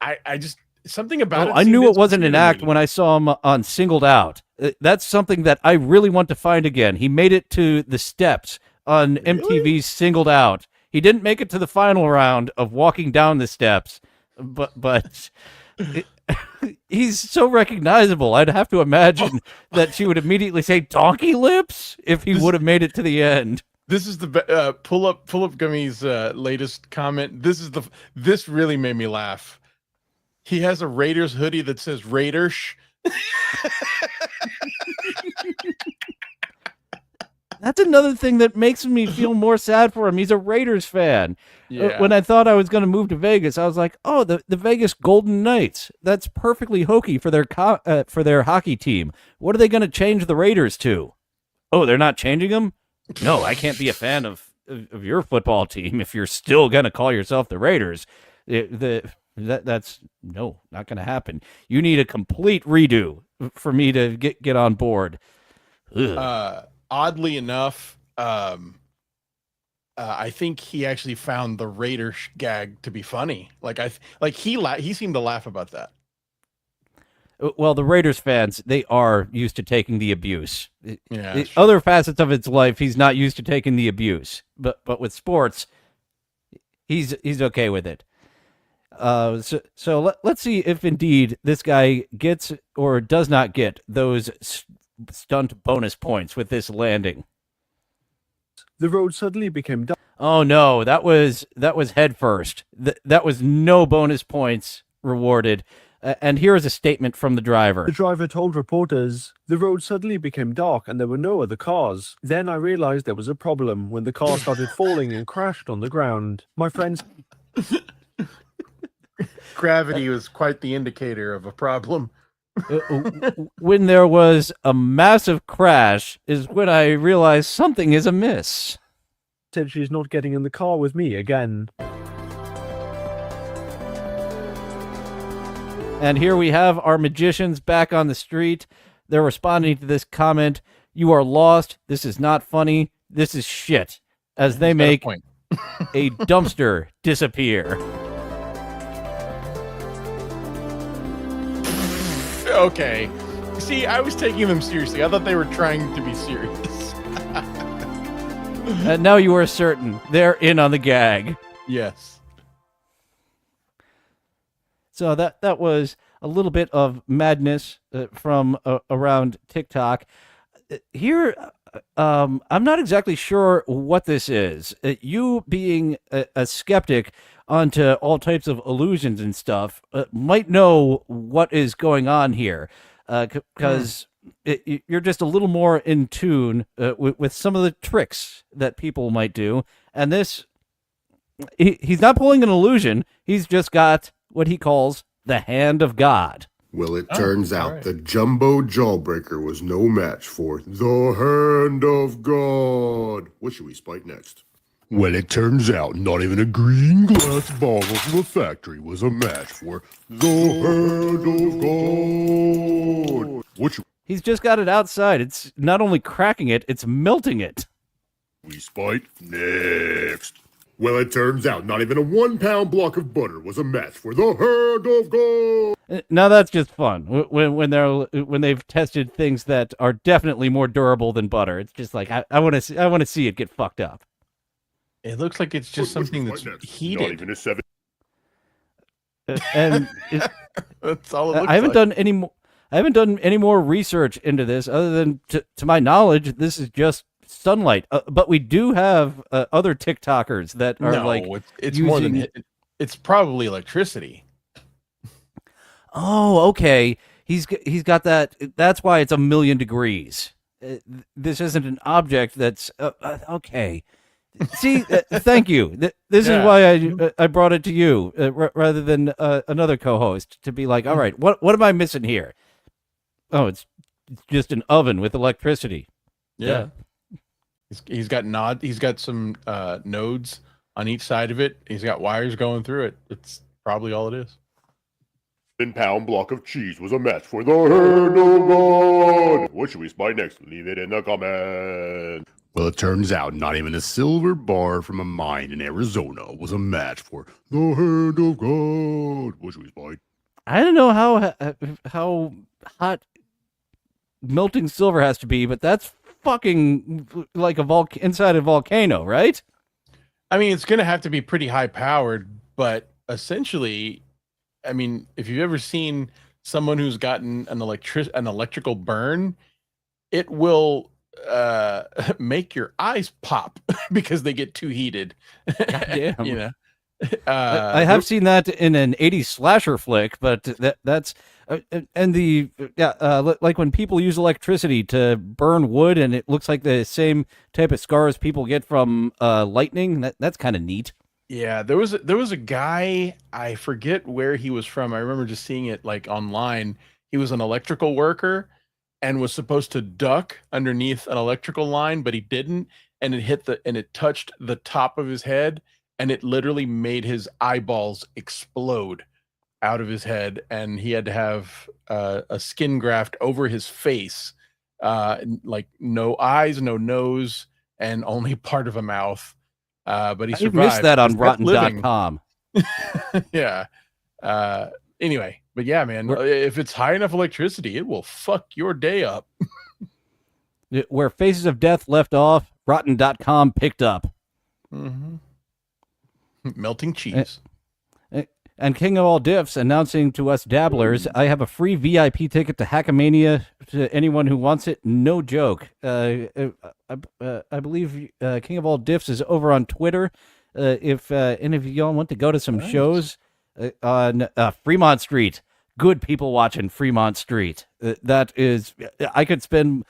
I just something about it. I knew it wasn't an act when I saw him on Singled Out. That's something that I really want to find again. He made it to the steps on MTV's Singled Out. He didn't make it to the final round of walking down the steps, but he's so recognizable. I'd have to imagine that she would immediately say "donkey lips" if he would have made it to the end. This is the pull up Gummy's latest comment. This really made me laugh. He has a Raiders hoodie that says Raiders. That's another thing that makes me feel more sad for him. He's a Raiders fan. Yeah. When I thought I was going to move to Vegas, I was like, "Oh, the Vegas Golden Knights. That's perfectly hokey for their hockey team. What are they going to change the Raiders to? Oh, they're not changing them? No, I can't be a fan of your football team if you're still going to call yourself the Raiders. That's not going to happen. You need a complete redo for me to get on board." Ugh. Oddly enough, I think he actually found the Raiders gag to be funny. He seemed to laugh about that. Well, the Raiders fans, they are used to taking the abuse. Yeah, other facets of his life, he's not used to taking the abuse. But with sports, he's okay with it. So let's see if indeed this guy gets or does not get those stunt bonus points with this landing. The road suddenly became dark. Oh no, that was head first. That was no bonus points rewarded. And here is a statement from the driver. The driver told reporters, "The road suddenly became dark and there were no other cars. Then I realized there was a problem when the car started falling and crashed on the ground. My friends..." Gravity was quite the indicator of a problem. When there was a massive crash is when I realized something is amiss. Said she's not getting in the car with me again. And here we have our magicians back on the street. They're responding to this comment. "You are lost. This is not funny. This is shit." As they make a dumpster disappear. Okay. See, I was taking them seriously. I thought they were trying to be serious. And now you are certain they're in on the gag. Yes. So that was a little bit of madness from around TikTok. Here, I'm not exactly sure what this is. You being a skeptic onto all types of illusions and stuff might know what is going on here, because you're just a little more in tune with some of the tricks that people might do. And this, he's not pulling an illusion. He's just got what he calls the hand of God. Well, it turns out the jumbo jawbreaker was no match for the hand of God. What should we spike next? Well, it turns out not even a green glass bottle from a factory was a match for the hand of God. What should He's just got it outside. It's not only cracking it, it's melting it. we spike next? Well, it turns out not even a 1 pound block of butter was a match for the hand of God. Now that's just fun when they've tested things that are definitely more durable than butter. It's just like I want to see it get fucked up. It looks like it's just something that's heated. Not even a 7. And That's all it looks I haven't like. done any more. I haven't done any more research into this, other than to my knowledge, this is just sunlight. But we do have other TikTokers that are it's more than it's probably electricity. Oh, okay. He's got that. That's why it's 1,000,000 degrees. This isn't an object that's okay. See, thank you. This is why I brought it to you rather than another co-host to be like, all right, what am I missing here? Oh, it's just an oven with electricity. Yeah. He's got some nodes on each side of it. He's got wires going through it. It's probably all it is. 10-pound block of cheese was a match for the hand of God. What should we spy next? Leave it in the comments. Well, it turns out not even a silver bar from a mine in Arizona was a match for the hand of God. What should we spy? I don't know how hot melting silver has to be, but that's fucking like inside a volcano, right? I mean, it's going to have to be pretty high powered, but essentially, I mean, if you've ever seen someone who's gotten an electrical burn, it will make your eyes pop because they get too heated. Goddamn. You know, I have seen that in an 80s slasher flick, but that's and like when people use electricity to burn wood, and it looks like the same type of scars people get from lightning. That's kind of neat. Yeah, there was a guy, I forget where he was from. I remember just seeing it like online. He was an electrical worker and was supposed to duck underneath an electrical line, but he didn't, and it touched the top of his head, and it literally made his eyeballs explode out of his head, and he had to have a skin graft over his face, like no eyes, no nose, and only part of a mouth. But he survived. I missed that on rotten.com. Yeah. Anyway, but yeah, man, if it's high enough electricity, it will fuck your day up. Where Faces of Death left off, rotten.com picked up. Mm-hmm. Melting cheese. And King of All Diffs announcing to us dabblers, I have a free VIP ticket to Hackamania to anyone who wants it. No joke. I believe King of All Diffs is over on Twitter. If any of y'all want to go to some shows on Fremont Street, good people watching Fremont Street. That is, I could spend,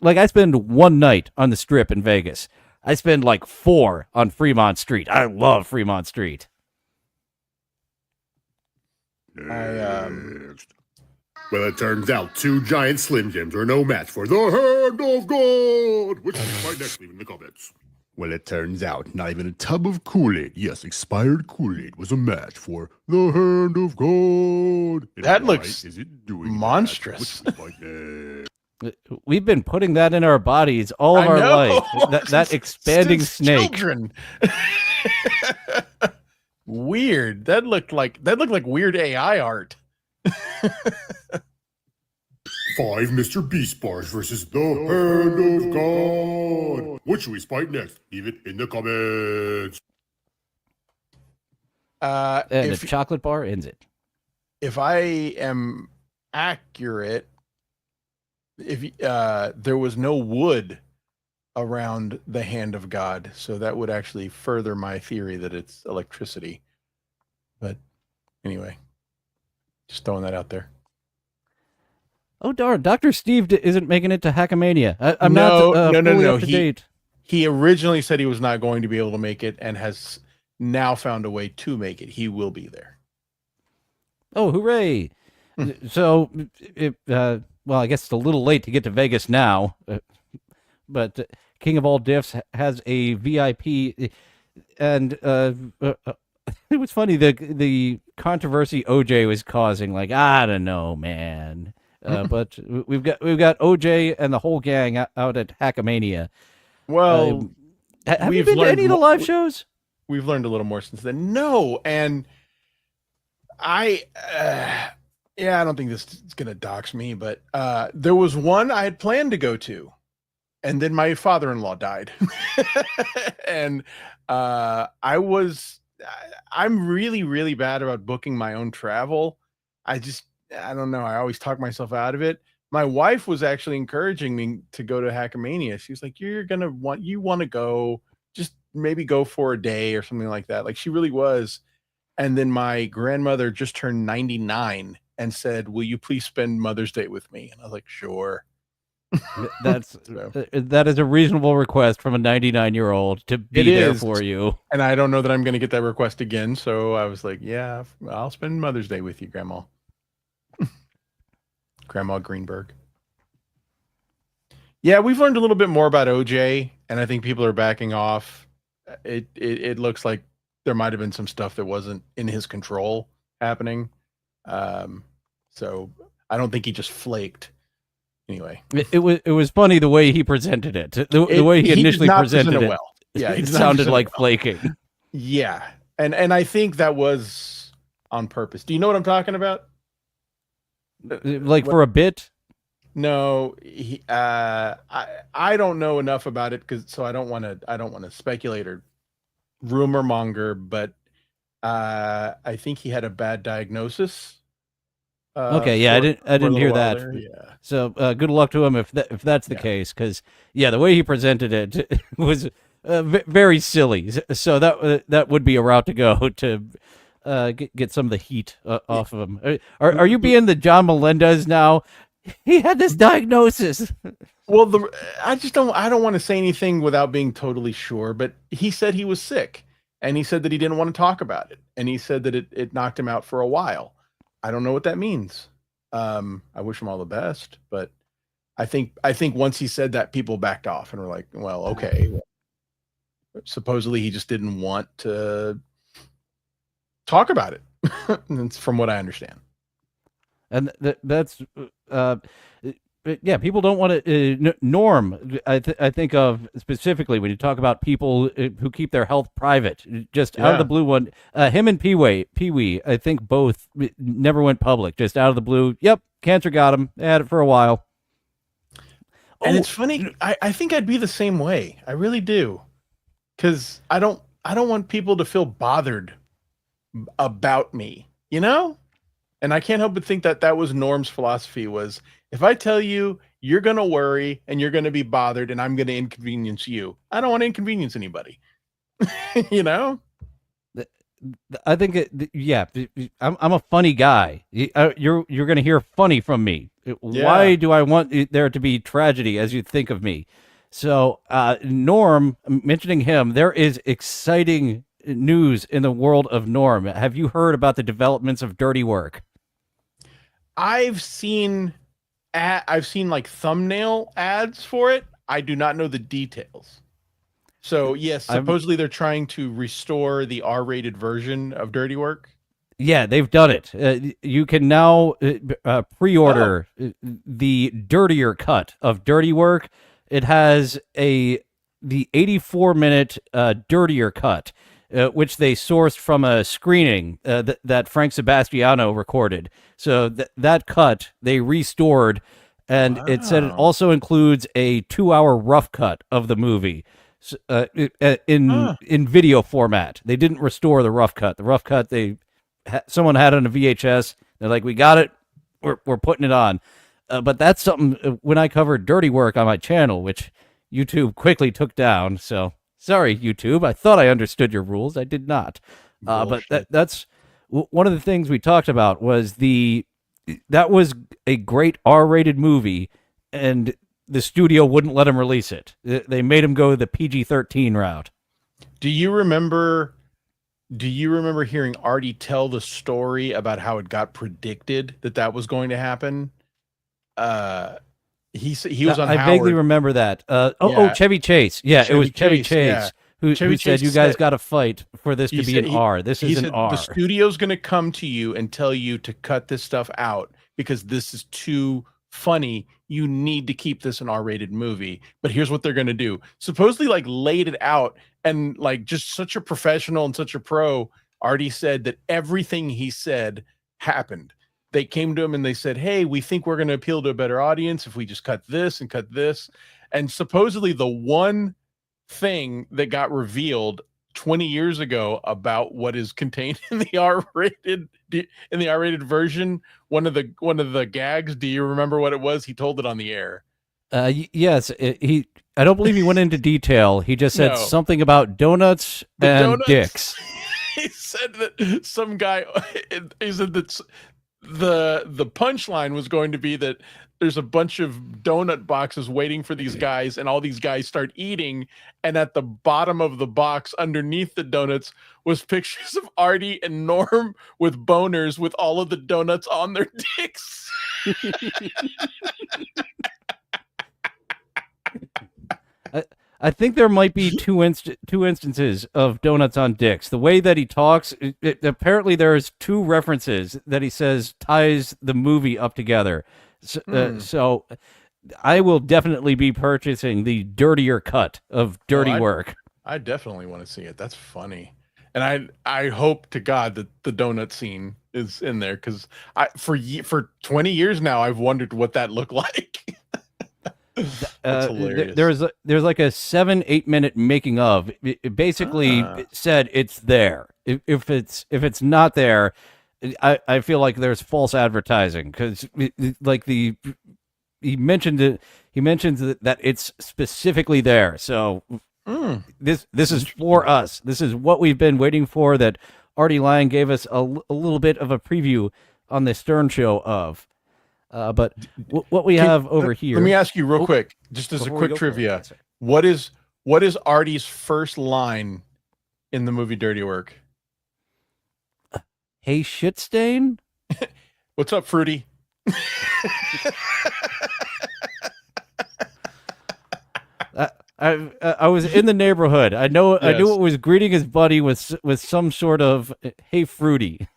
like I spend one night on the Strip in Vegas. I spend like 4 on Fremont Street. I love Fremont Street. Next. Well, it turns out 2 giant Slim Jims are no match for the hand of God. Which is right next, leave in the comments. Well, it turns out not even a tub of Kool-Aid, yes, expired Kool-Aid, was a match for the hand of God. That looks monstrous. We've been putting that in our bodies all of our life. That expanding snake. Children. Weird. That looked like weird AI art. 5 Mr. Beast bars versus the hand of God. What should we spike next? Leave it in the comments. And a chocolate bar ends it. If I am accurate, if there was no wood around the hand of God, so that would actually further my theory that it's electricity. But anyway, just throwing that out there. Oh darn! Dr. Steve isn't making it to Hackamania. I'm no. up to date. He originally said he was not going to be able to make it, and has now found a way to make it. He will be there. Oh, hooray! So, well, I guess it's a little late to get to Vegas now, but King of All Diffs has a VIP, and it was funny the controversy OJ was causing. Like, I don't know, man. But we've got OJ and the whole gang out at Hackamania. Well, have you been to any of the live shows? We've learned a little more since then. No, and I don't think this is gonna dox me, but there was one I had planned to go to, and then my father-in-law died, and I'm really, really bad about booking my own travel. I don't know. I always talk myself out of it. My wife was actually encouraging me to go to Hackamania. She was like, you want to go, just maybe go for a day or something like that. Like, she really was. And then my grandmother just turned 99 and said, will you please spend Mother's Day with me? And I was like, sure. That is a reasonable request from a 99-year-old to be there for you. And I don't know that I'm going to get that request again. So I was like, yeah, I'll spend Mother's Day with you, Grandma. Grandma Greenberg. Yeah, we've learned a little bit more about OJ, and I think people are backing off. It looks like there might have been some stuff that wasn't in his control happening. So I don't think he just flaked. Anyway, it was funny the way he presented it. The way he initially presented it. Well. Yeah, it sounded like flaking. Yeah, and I think that was on purpose. Do you know what I'm talking about? Like for a bit? No, I don't know enough about it so I don't want to speculate or rumor monger, but I think he had a bad diagnosis. Okay, yeah, I didn't hear that. Yeah. So good luck to him if that's the case, because the way he presented it was very silly. So that would be a route to go to get some of the heat off of him. Are you being the John Melendez now? He had this diagnosis. Well, I don't want to say anything without being totally sure, but he said he was sick, and he said that he didn't want to talk about it, and he said that it knocked him out for a while. I don't know what that means. I wish him all the best, but I think once he said that, people backed off and were like, well, okay. Supposedly he just didn't want to talk about it. That's from what I understand. And that's people don't want to Norm. I think of specifically when you talk about people who keep their health private, just out of the blue. One, him and Pee Wee, I think both never went public, just out of the blue. Yep, cancer got him. They had it for a while. And it's funny. I think I'd be the same way. I really do, because I don't want people to feel bothered about me, you know. And I can't help but think that was Norm's philosophy was, if I tell you, you're going to worry and you're going to be bothered and I'm going to inconvenience you. I don't want to inconvenience anybody. You know? I think, I'm a funny guy. You're going to hear funny from me. Why do I want there to be tragedy as you think of me? So Norm, mentioning him, there is exciting news in the world of Norm. Have you heard about the developments of Dirty Work? I've seen like thumbnail ads for it. I do not know the details. So yes, supposedly they're trying to restore the R-rated version of Dirty Work. Yeah, they've done it. You can now pre-order the dirtier cut of Dirty Work. It has the 84-minute dirtier cut, which they sourced from a screening that Frank Sebastiano recorded. So that cut they restored, and it said it also includes a 2-hour rough cut of the movie in video format. They didn't restore the rough cut. The rough cut someone had on a VHS. They're like, we got it. We're putting it on. But that's something when I covered Dirty Work on my channel, which YouTube quickly took down. So sorry, YouTube. I thought I understood your rules. I did not. But that's one of the things we talked about was that was a great R-rated movie, and the studio wouldn't let him release it. They made him go the PG-13 route. Do you remember hearing Artie tell the story about how it got predicted that was going to happen? He was on I Howard. vaguely remember that. Chevy Chase. Yeah, it was Chevy Chase. Who said you guys got to fight for this to be an R. This is an R. The studio's going to come to you and tell you to cut this stuff out because this is too funny. You need to keep this an R-rated movie. But here's what they're going to do. Supposedly, like, laid it out, and like just such a professional and such a pro. Artie said that everything he said happened. They came to him and they said, hey, we think we're going to appeal to a better audience if we just cut this and cut this. And supposedly the one thing that got revealed 20 years ago about what is contained in the R-rated version, one of the gags, do you remember what it was? He told it on the air. Yes, I don't believe he went into detail. He just said something about donuts and dicks. He said that some guy, he said that the punchline was going to be that there's a bunch of donut boxes waiting for these guys, and all these guys start eating. And at the bottom of the box, underneath the donuts, was pictures of Artie and Norm with boners with all of the donuts on their dicks. I think there might be two instances of donuts on dicks. The way that he talks, apparently there's two references that he says ties the movie up together. So I will definitely be purchasing the dirtier cut of Dirty Work. I definitely want to see it. That's funny. And I hope to God that the donut scene is in there, because for 20 years now I've wondered what that looked like. That's hilarious. There's like a 7-8 minute making of. It basically said it's there. If it's not there, I feel like there's false advertising, because like he mentioned it. He mentions that it's specifically there. So this is for us. This is what we've been waiting for. That Artie Lang gave us a little bit of a preview on the Stern Show of. But what we have over here. Let me ask you real quick, just as a quick trivia. What is Artie's first line in the movie Dirty Work? Hey, shit stain. What's up, Fruity? I was in the neighborhood. I knew it was greeting his buddy with some sort of hey, Fruity.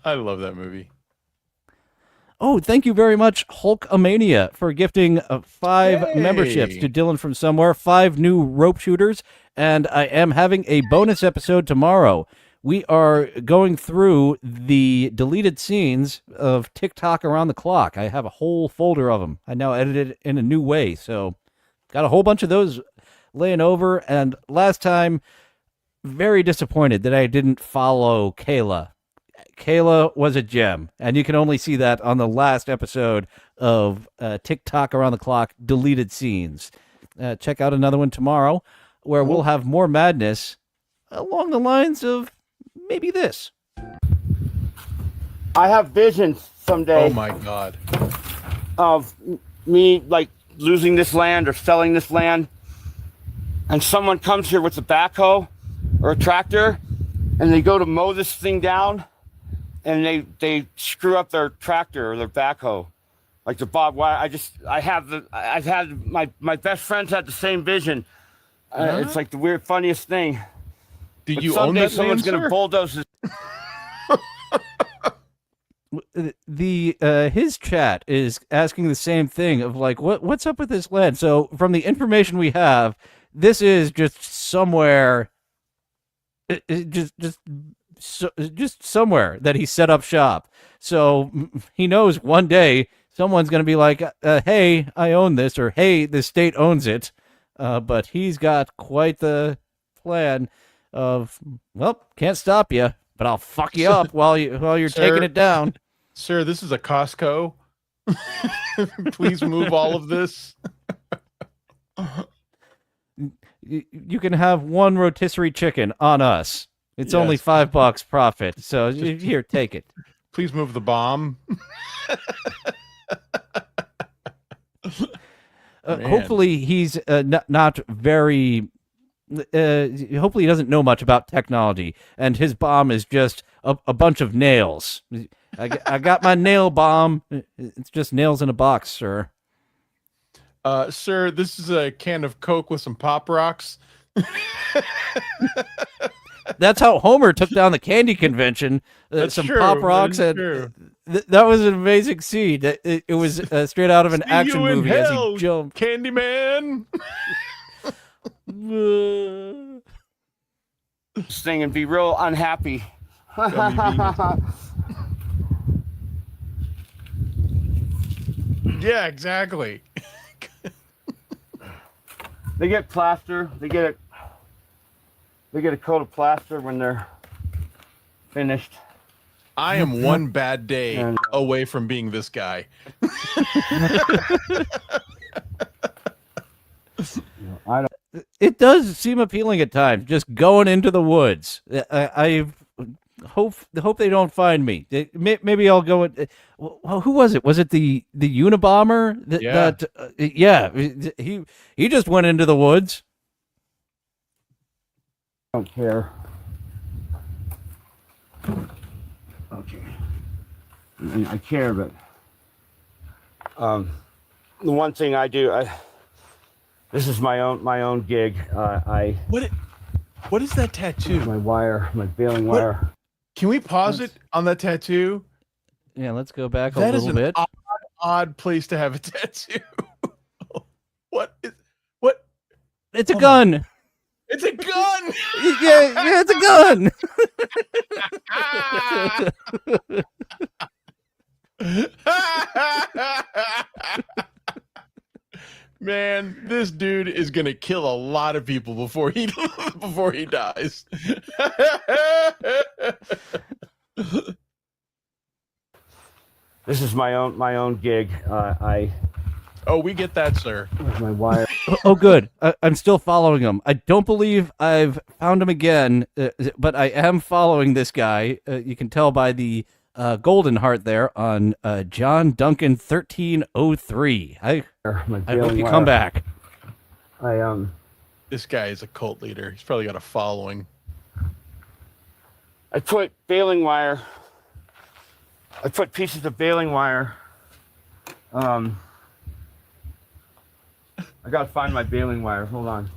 I love that movie. Oh, thank you very much, Hulkamania, for gifting 5 memberships to Dylan from Somewhere, 5 new rope shooters, and I am having a bonus episode tomorrow. We are going through the deleted scenes of TikTok Around the Clock. I have a whole folder of them. I now edit it in a new way, so got a whole bunch of those laying over, and last time, very disappointed that I didn't follow Kayla. Kayla was a gem, and you can only see that on the last episode of TikTok Around the Clock deleted scenes. Check out another one tomorrow where we'll have more madness along the lines of maybe this. I have visions someday. Oh my God. Of me like losing this land or selling this land, and someone comes here with a backhoe or a tractor, and they go to mow this thing down, and they screw up their tractor or their backhoe, like the Bob Wire. I've had my best friends had the same vision. It's like the weird, funniest thing. Do but you someday own that someone's land, gonna sir? bulldoze this. His chat is asking the same thing of like, what's up with this land? So from the information we have, this is just somewhere, just somewhere that he set up shop. So he knows one day someone's going to be like, hey, I own this, or hey, the state owns it. But he's got quite the plan of, well, can't stop you, but I'll fuck you up while you're taking it down. Sir, this is a Costco. Please move all of this. You can have one rotisserie chicken on us. It's only $5 profit. So here, take it. Please move the bomb. Hopefully he's not very. Hopefully he doesn't know much about technology, and his bomb is just a bunch of nails. I got my nail bomb. It's just nails in a box, sir. Sir, this is a can of Coke with some Pop Rocks. That's how Homer took down the candy convention. Some true. Pop Rocks, and that was an amazing scene. It was straight out of an action movie as he jumped. Candyman. This thing and be real unhappy. Yeah, exactly. They get plaster. They get a coat of plaster when they're finished. I am one bad day away from being this guy. It does seem appealing at times, just going into the woods. I've Hope they don't find me. Maybe I'll go. Well, who was it? Was it the Unabomber? Yeah. He just went into the woods. I don't care. Okay. I care, but the one thing I do, this is my own gig. What is that tattoo? My baling wire. Can we pause it on that tattoo? Yeah, let's go back a That is little an bit. odd place to have a tattoo. What? It's a gun. It's a gun. Yeah, it's a gun. Man, this dude is gonna kill a lot of people before he dies. This is my own gig. Oh, we get that, sir. My wire. Oh, good. I'm still following him. I don't believe I've found him again, but I am following this guy. You can tell by the golden heart there on John Duncan 1303. I hope you come back. This guy is a cult leader. He's probably got a following. I put baling wire. I put pieces of baling wire. I gotta find my baling wire. Hold on.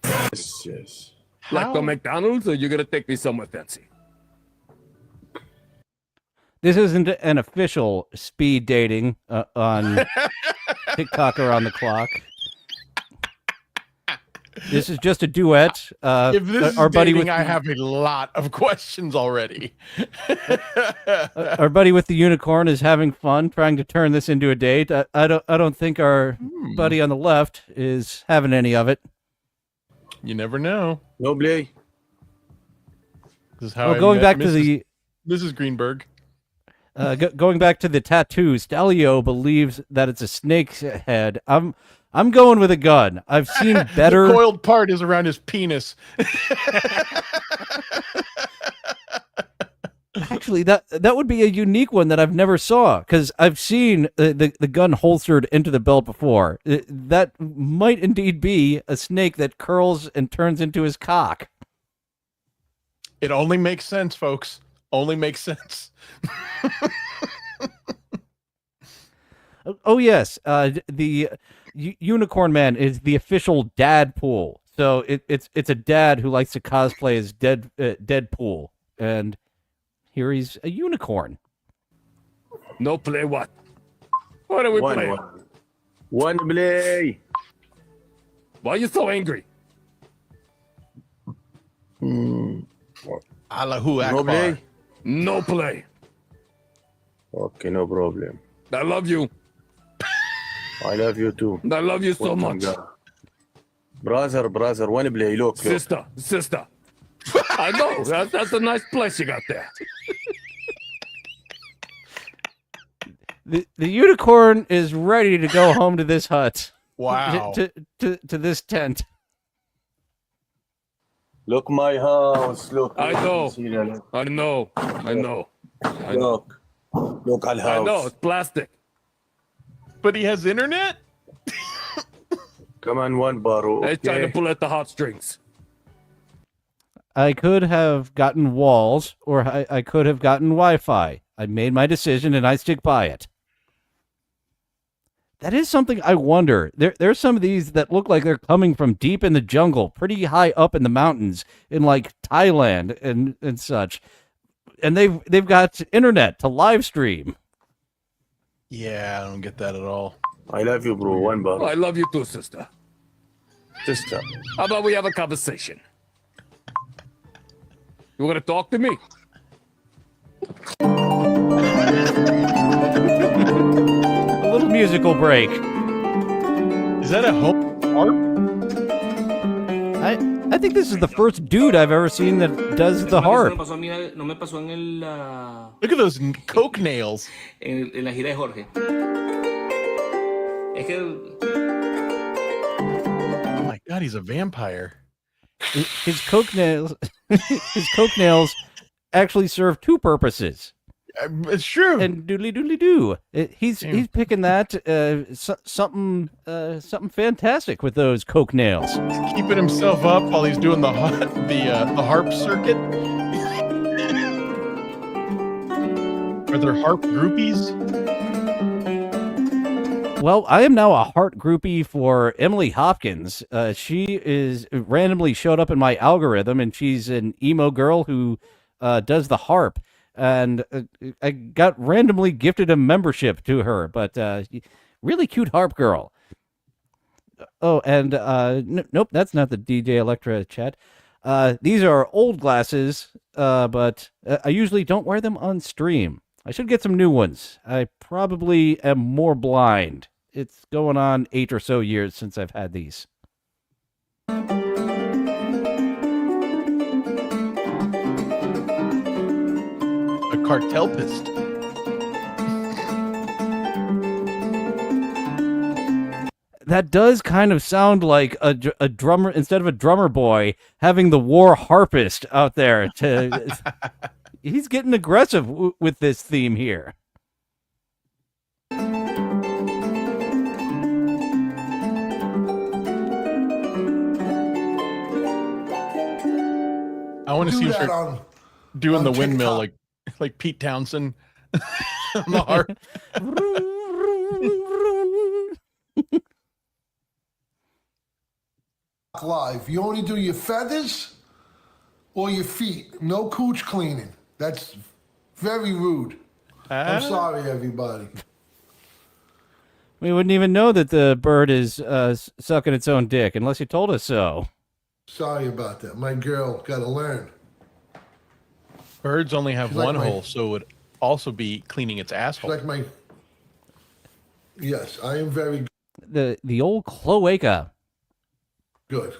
Yes. How? Like the McDonald's, or you're gonna take me somewhere fancy? This isn't an official speed dating on TikTok or on the clock. This is just a duet. If this is our buddy dating, with I have a lot of questions already. our buddy with the unicorn is having fun trying to turn this into a date. I don't think our buddy on the left is having any of it. You never know. No play. This is how going back to the Mrs. Greenberg. Going back to the tattoo, Stelio believes that it's a snake's head. I'm going with a gun. I've seen better. The coiled part is around his penis. Actually, that would be a unique one that I've never saw, because I've seen the gun holstered into the belt before. That might indeed be a snake that curls and turns into his cock. It only makes sense, folks. Only makes sense. Oh yes, the Unicorn Man is the official dad pool. So it's a dad who likes to cosplay as Deadpool, and here he's a unicorn. No play what? What are we playing? One play. Why are you so angry? Allahu No Akbar. play. No play. Okay, no problem. I love you. I love you too. I love you so much. Brother, one play. Look. Sister. I know. That's a nice place you got there. The unicorn is ready to go home to this hut. Wow. To this tent. Look my house. Look. I know. Look I know. Look at house. I know. It's plastic. But he has internet? Come on, one baro. They're trying to pull at the heartstrings. I could have gotten walls, or I could have gotten Wi-Fi. I made my decision, and I stick by it. That is something I wonder. There's some of these that look like they're coming from deep in the jungle, pretty high up in the mountains, in like Thailand and such, and they've got internet to live stream. Yeah, I don't get that at all. I love you, bro. One baro. I love you too, sister. Sister. How about we have a conversation? You want to talk to me? A little musical break. Is that a harp? I think this is the first dude I've ever seen that does the harp. Look at those coke nails. En la gira de Jorge. Es que Oh my God, he's a vampire. his coke nails, his coke nails actually serve two purposes. It's true. And doodly doo. He's picking that something fantastic with those coke nails. He's keeping himself up while he's doing the harp circuit. Are there harp groupies? Well, I am now a heart groupie for Emily Hopkins. She is randomly showed up in my algorithm, and she's an emo girl who does the harp. And I got randomly gifted a membership to her, but really cute harp girl. Oh, and nope, that's not the DJ Electra chat. These are old glasses, but I usually don't wear them on stream. I should get some new ones. I probably am more blind. It's going on 8 or so years since I've had these. A cartelpist. That does kind of sound like a drummer, instead of a drummer boy, having the war harpist out there. He's getting aggressive with this theme here. I want to see you start doing the windmill like Pete Townsend on the harp. Live. You only do your feathers or your feet. No cooch cleaning. That's very rude. I'm sorry, everybody. We wouldn't even know that the bird is sucking its own dick unless you told us so. Sorry about that. My girl got to learn. Birds only have She's one like hole, so it would also be cleaning its asshole. Like my. Yes, I am very The old cloaca. good.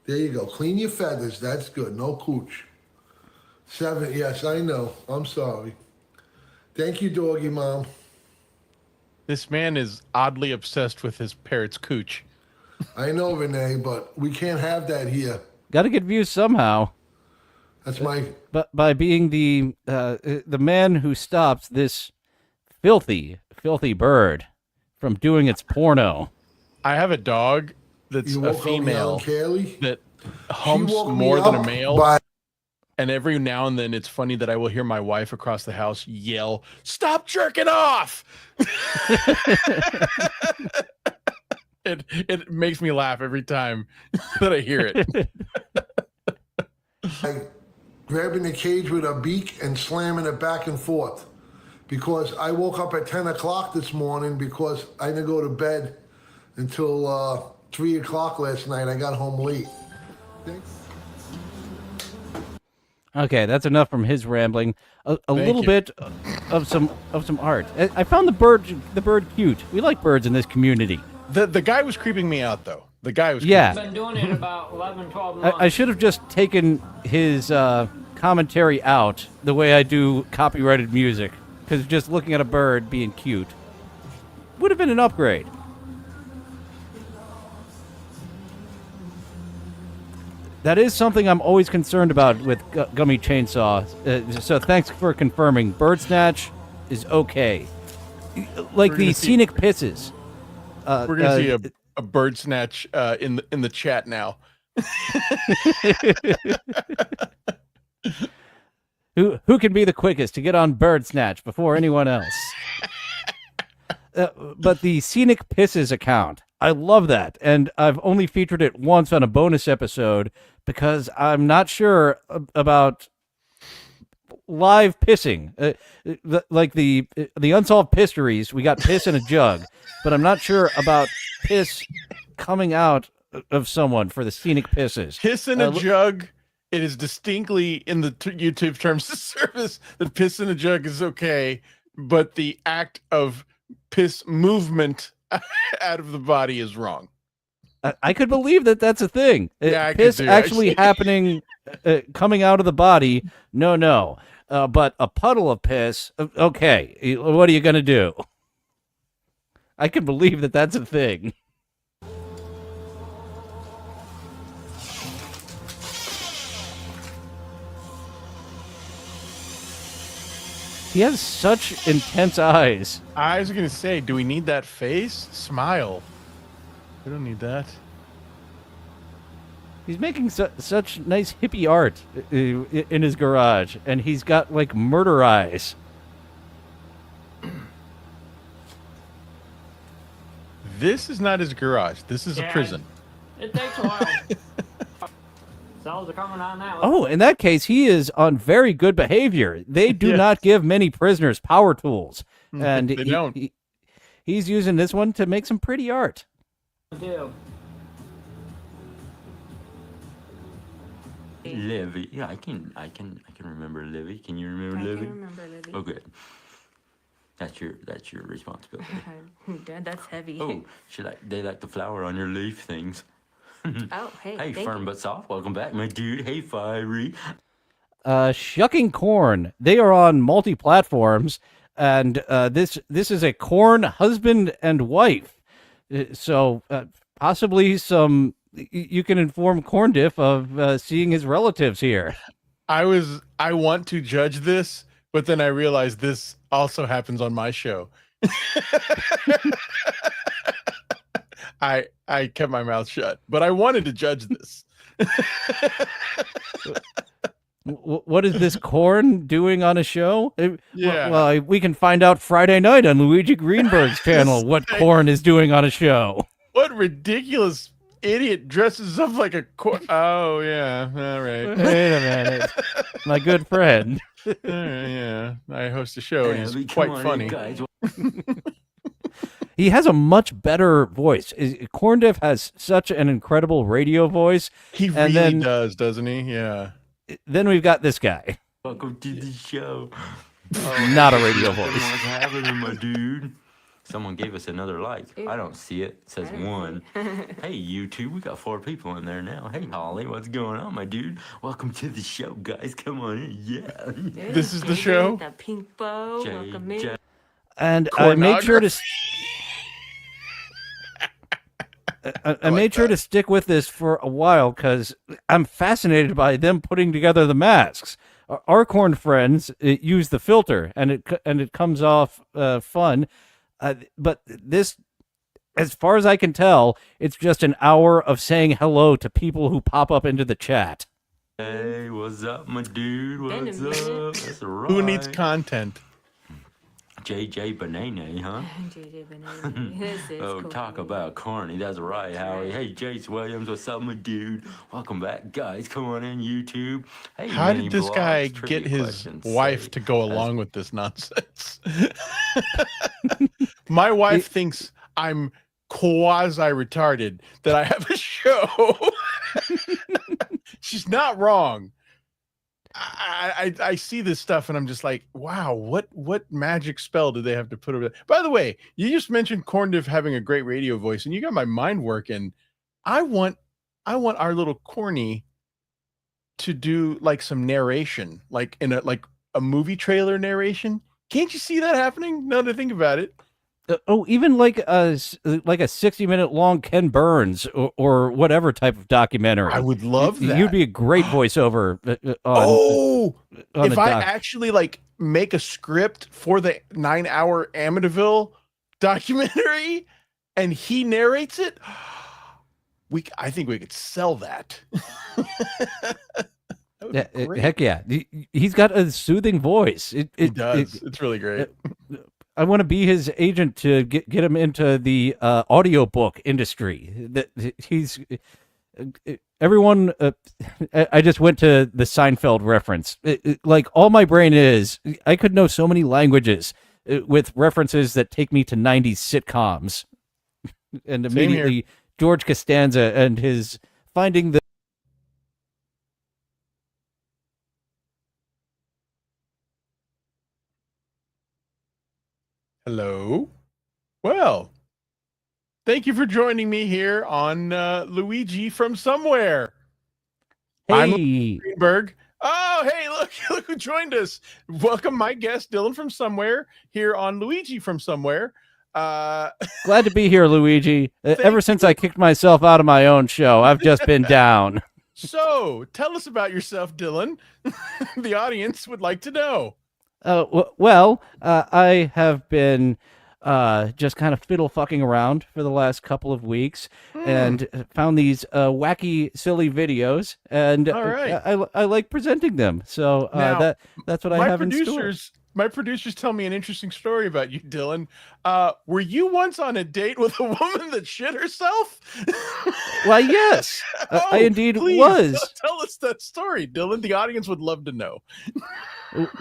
There you go. Clean your feathers. That's good. No cooch. 7. Yes, I know. I'm sorry. Thank you, doggy mom. This man is oddly obsessed with his parrot's cooch. I know, Renee, but we can't have that here. Got to get views somehow. That's my. But by being the man who stops this filthy bird from doing its porno. I have a dog that's You a woke up female young, Kaylee? that humps woke me more than a up male. by- And every now and then it's funny that I will hear my wife across the house yell, "Stop jerking off!" It makes me laugh every time that I hear it. Like grabbing the cage with a beak and slamming it back and forth. Because I woke up at 10 o'clock this morning because I didn't go to bed until 3 o'clock last night. I got home late. Okay, that's enough from his rambling. A little bit of some art. I found the bird cute. We like birds in this community. The guy was creeping me out though. The guy was Yeah. creeping me out. Been doing it about 11, 12 months. I should have just taken his commentary out the way I do copyrighted music, because just looking at a bird being cute would have been an upgrade. That is something I'm always concerned about with Gummy Chainsaw. So thanks for confirming. Bird Snatch is okay. Like the scenic pisses. We're gonna see a bird snatch in the chat now. Who can be the quickest to get on Bird Snatch before anyone else? But the Scenic Pisses account, I love that. And I've only featured it once on a bonus episode because I'm not sure about live pissing. Like the Unsolved Pisteries, we got piss in a jug, but I'm not sure about piss coming out of someone for the Scenic Pisses. Piss in a jug. It is distinctly in the YouTube terms of service that piss in a jug is okay, but the act of piss movement out of the body is wrong. I could believe that that's a thing. Yeah, I could piss too, actually actually. happening, coming out of the body. No. But a puddle of piss. Okay, what are you gonna do? I can believe that that's a thing. He has such intense eyes. I was gonna say, do we need that face? Smile. We don't need that. He's making such nice hippie art in his garage, and he's got like murder eyes. This is not his garage. This is a prison. It takes a while. Cells are coming on now. Oh, in that case, he is on very good behavior. They do not give many prisoners power tools, and They don't. He's using this one to make some pretty art. Do. Livy. Yeah, I can remember Livy. Can you remember Livy? I can remember Livy. Oh, good. That's your responsibility. Dad, that's heavy. Oh, they like the flower on your leaf things. Oh, hey. Hey, thank firm you. but soft. Welcome back, my dude. Hey, Fiery. Shucking corn. They are on multi-platforms, and this is a corn husband and wife. So possibly you can inform Corn Diff of seeing his relatives here. I want to judge this, but then I realized this also happens on my show. I kept my mouth shut, but I wanted to judge this. What is this Corn doing on a show? Yeah. Well, we can find out Friday night on Luigi Greenberg's channel what Corn is doing on a show. What ridiculous idiot dresses up like a oh yeah, all right. Wait a minute, my good friend. Yeah, I host a show and Yeah, he's come quite on in, funny. guys. He has a much better voice. Corn Diff has such an incredible radio voice. He and really does, doesn't he? Yeah. Then we've got this guy. Welcome to the show. Not a radio voice. What's happening, my dude? Someone gave us another like. I don't see it. It says one. Hey, YouTube, we got 4 people in there now. Hey, Holly, what's going on, my dude? Welcome to the show, guys. Come on in. Yeah. This is the show? That pink bow. Welcome in. And I made sure to. I made sure to stick with this for a while because I'm fascinated by them putting together the masks. Our corn friends use the filter, and it comes off fun. But this, as far as I can tell, it's just an hour of saying hello to people who pop up into the chat. Hey, what's up, my dude? What's up? That's right. Who needs content? JJ Banana, huh? JJ Banana. This is Oh, cool. talk about corny. That's right, Howie. Hey, Jace Williams, what's up, my dude? Welcome back, guys. Come on in, YouTube. Hey, How mini did this blogs, guy trivia get his questions, wife say, to go as- along with this nonsense? My wife thinks I'm quasi-retarded, that I have a show. She's not wrong. I see this stuff and I'm just like, wow, what magic spell did they have to put over there? By the way, you just mentioned Corn Diff having a great radio voice, and you got my mind working. I want our little Corny to do like some narration, like in a movie trailer narration. Can't you see that happening? Now that I think about it. Even like a 60-minute long Ken Burns or whatever type of documentary. I would love that. You'd be a great voiceover. On If I actually like make a script for the 9-hour Amityville documentary and he narrates it, I think we could sell that. That would be great. Heck yeah, he's got a soothing voice. It does. It's really great. I want to be his agent to get him into the audiobook industry. That he's everyone. I just went to the Seinfeld reference. Like all my brain is, I could know so many languages with references that take me to 90s sitcoms, and Same here. immediately George Costanza and his finding the. Hello. Well, thank you for joining me here on Luigi from Somewhere. I'm Hey, Greenberg. Oh, hey, look who joined us. Welcome my guest, Dylan from Somewhere, here on Luigi from Somewhere. glad to be here, Luigi. Ever since I kicked myself out of my own show, I've just been down. So, tell us about yourself, Dylan. The audience would like to know. I have been just kind of fiddle fucking around for the last couple of weeks and found these wacky, silly videos, and All right. I like presenting them. So Now, that's what I have in store. My producers tell me an interesting story about you, Dylan. Were you once on a date with a woman that shit herself? Why, yes, I indeed please, was. Tell us that story, Dylan. The audience would love to know.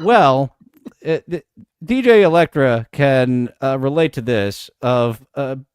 Well, DJ Electra can relate to this of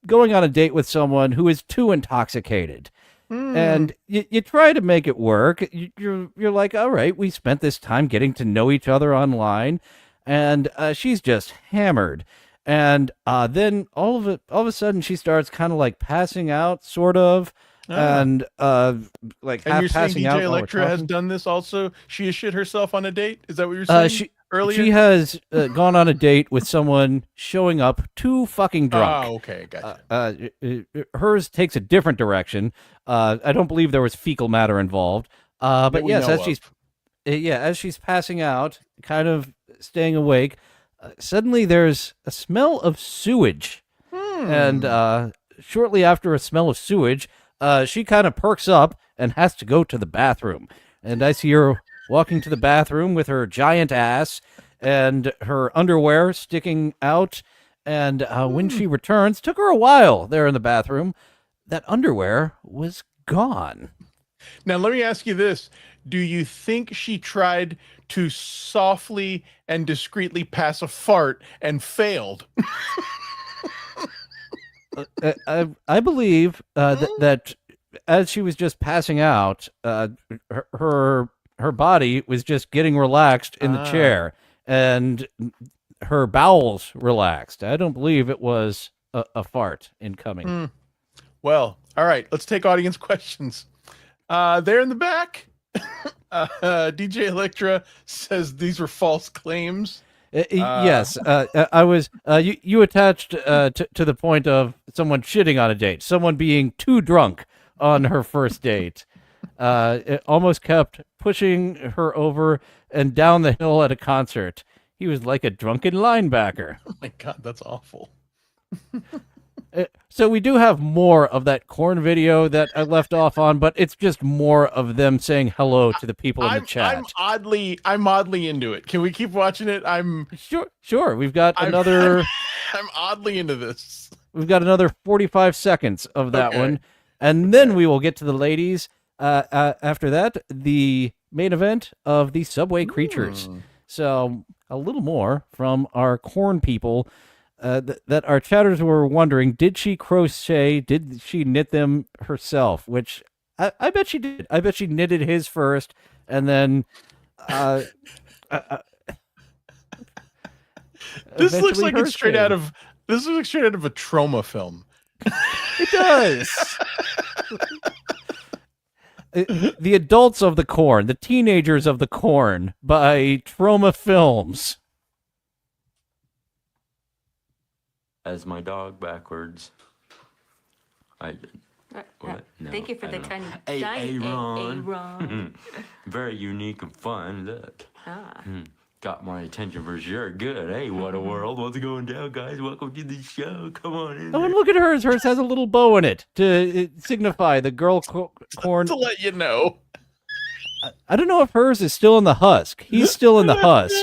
going on a date with someone who is too intoxicated. And you try to make it work. You're like, all right, we spent this time getting to know each other online, and she's just hammered. And then all of a sudden she starts kind of like passing out, sort of, and like And half you're saying passing out DJ while we're Electra has talking. done this also? She has shit herself on a date? Is that what you're saying earlier? She has gone on a date with someone showing up too fucking drunk. Oh, okay, gotcha. Hers takes a different direction. I don't believe there was fecal matter involved. But we yes, know as she's passing out, kind of staying awake, suddenly there's a smell of sewage, and shortly after a smell of sewage, she kind of perks up and has to go to the bathroom. And I see her walking to the bathroom with her giant ass and her underwear sticking out. And when she returns, took her a while there in the bathroom, that underwear was gone. Now, let me ask you this. Do you think she tried to softly and discreetly pass a fart and failed? I believe that as she was just passing out, her body was just getting relaxed in the chair, and her bowels relaxed. I don't believe it was a fart incoming. Well, all right. Let's take audience questions. There in the back, DJ Electra says these were false claims. Yes, I was. You attached to the point of someone shitting on a date, someone being too drunk on her first date. It almost kept pushing her over and down the hill at a concert. He was like a drunken linebacker. Oh my God, that's awful. So we do have more of that corn video that I left off on, but it's just more of them saying hello to the people in the chat. I'm oddly into it. Can we keep watching it? I'm sure. We've got another. I'm oddly into this. We've got another 45 seconds of that one, and then we will get to the ladies. After that, the main event of the Subway Creatures. So a little more from our corn people. That our chatters were wondering, did she crochet? Did she knit them herself? Which I bet she did. I bet she knitted his first, and then this looks like hers it's straight came. out of a trauma film. It does. The adults of the corn, the teenagers of the corn, by Trauma Films. As my dog backwards. I did. What? No, Thank you for I the don't tiny know. Aaron. Aaron. Very unique and fun. Look. Ah. Got my attention for sure. Good. Hey, what a world. What's going down, guys? Welcome to the show. Come on in. Oh, and look at hers. Hers has a little bow in it to signify the girl corn. To let you know. I don't know if hers is still in the husk. He's still in the husk.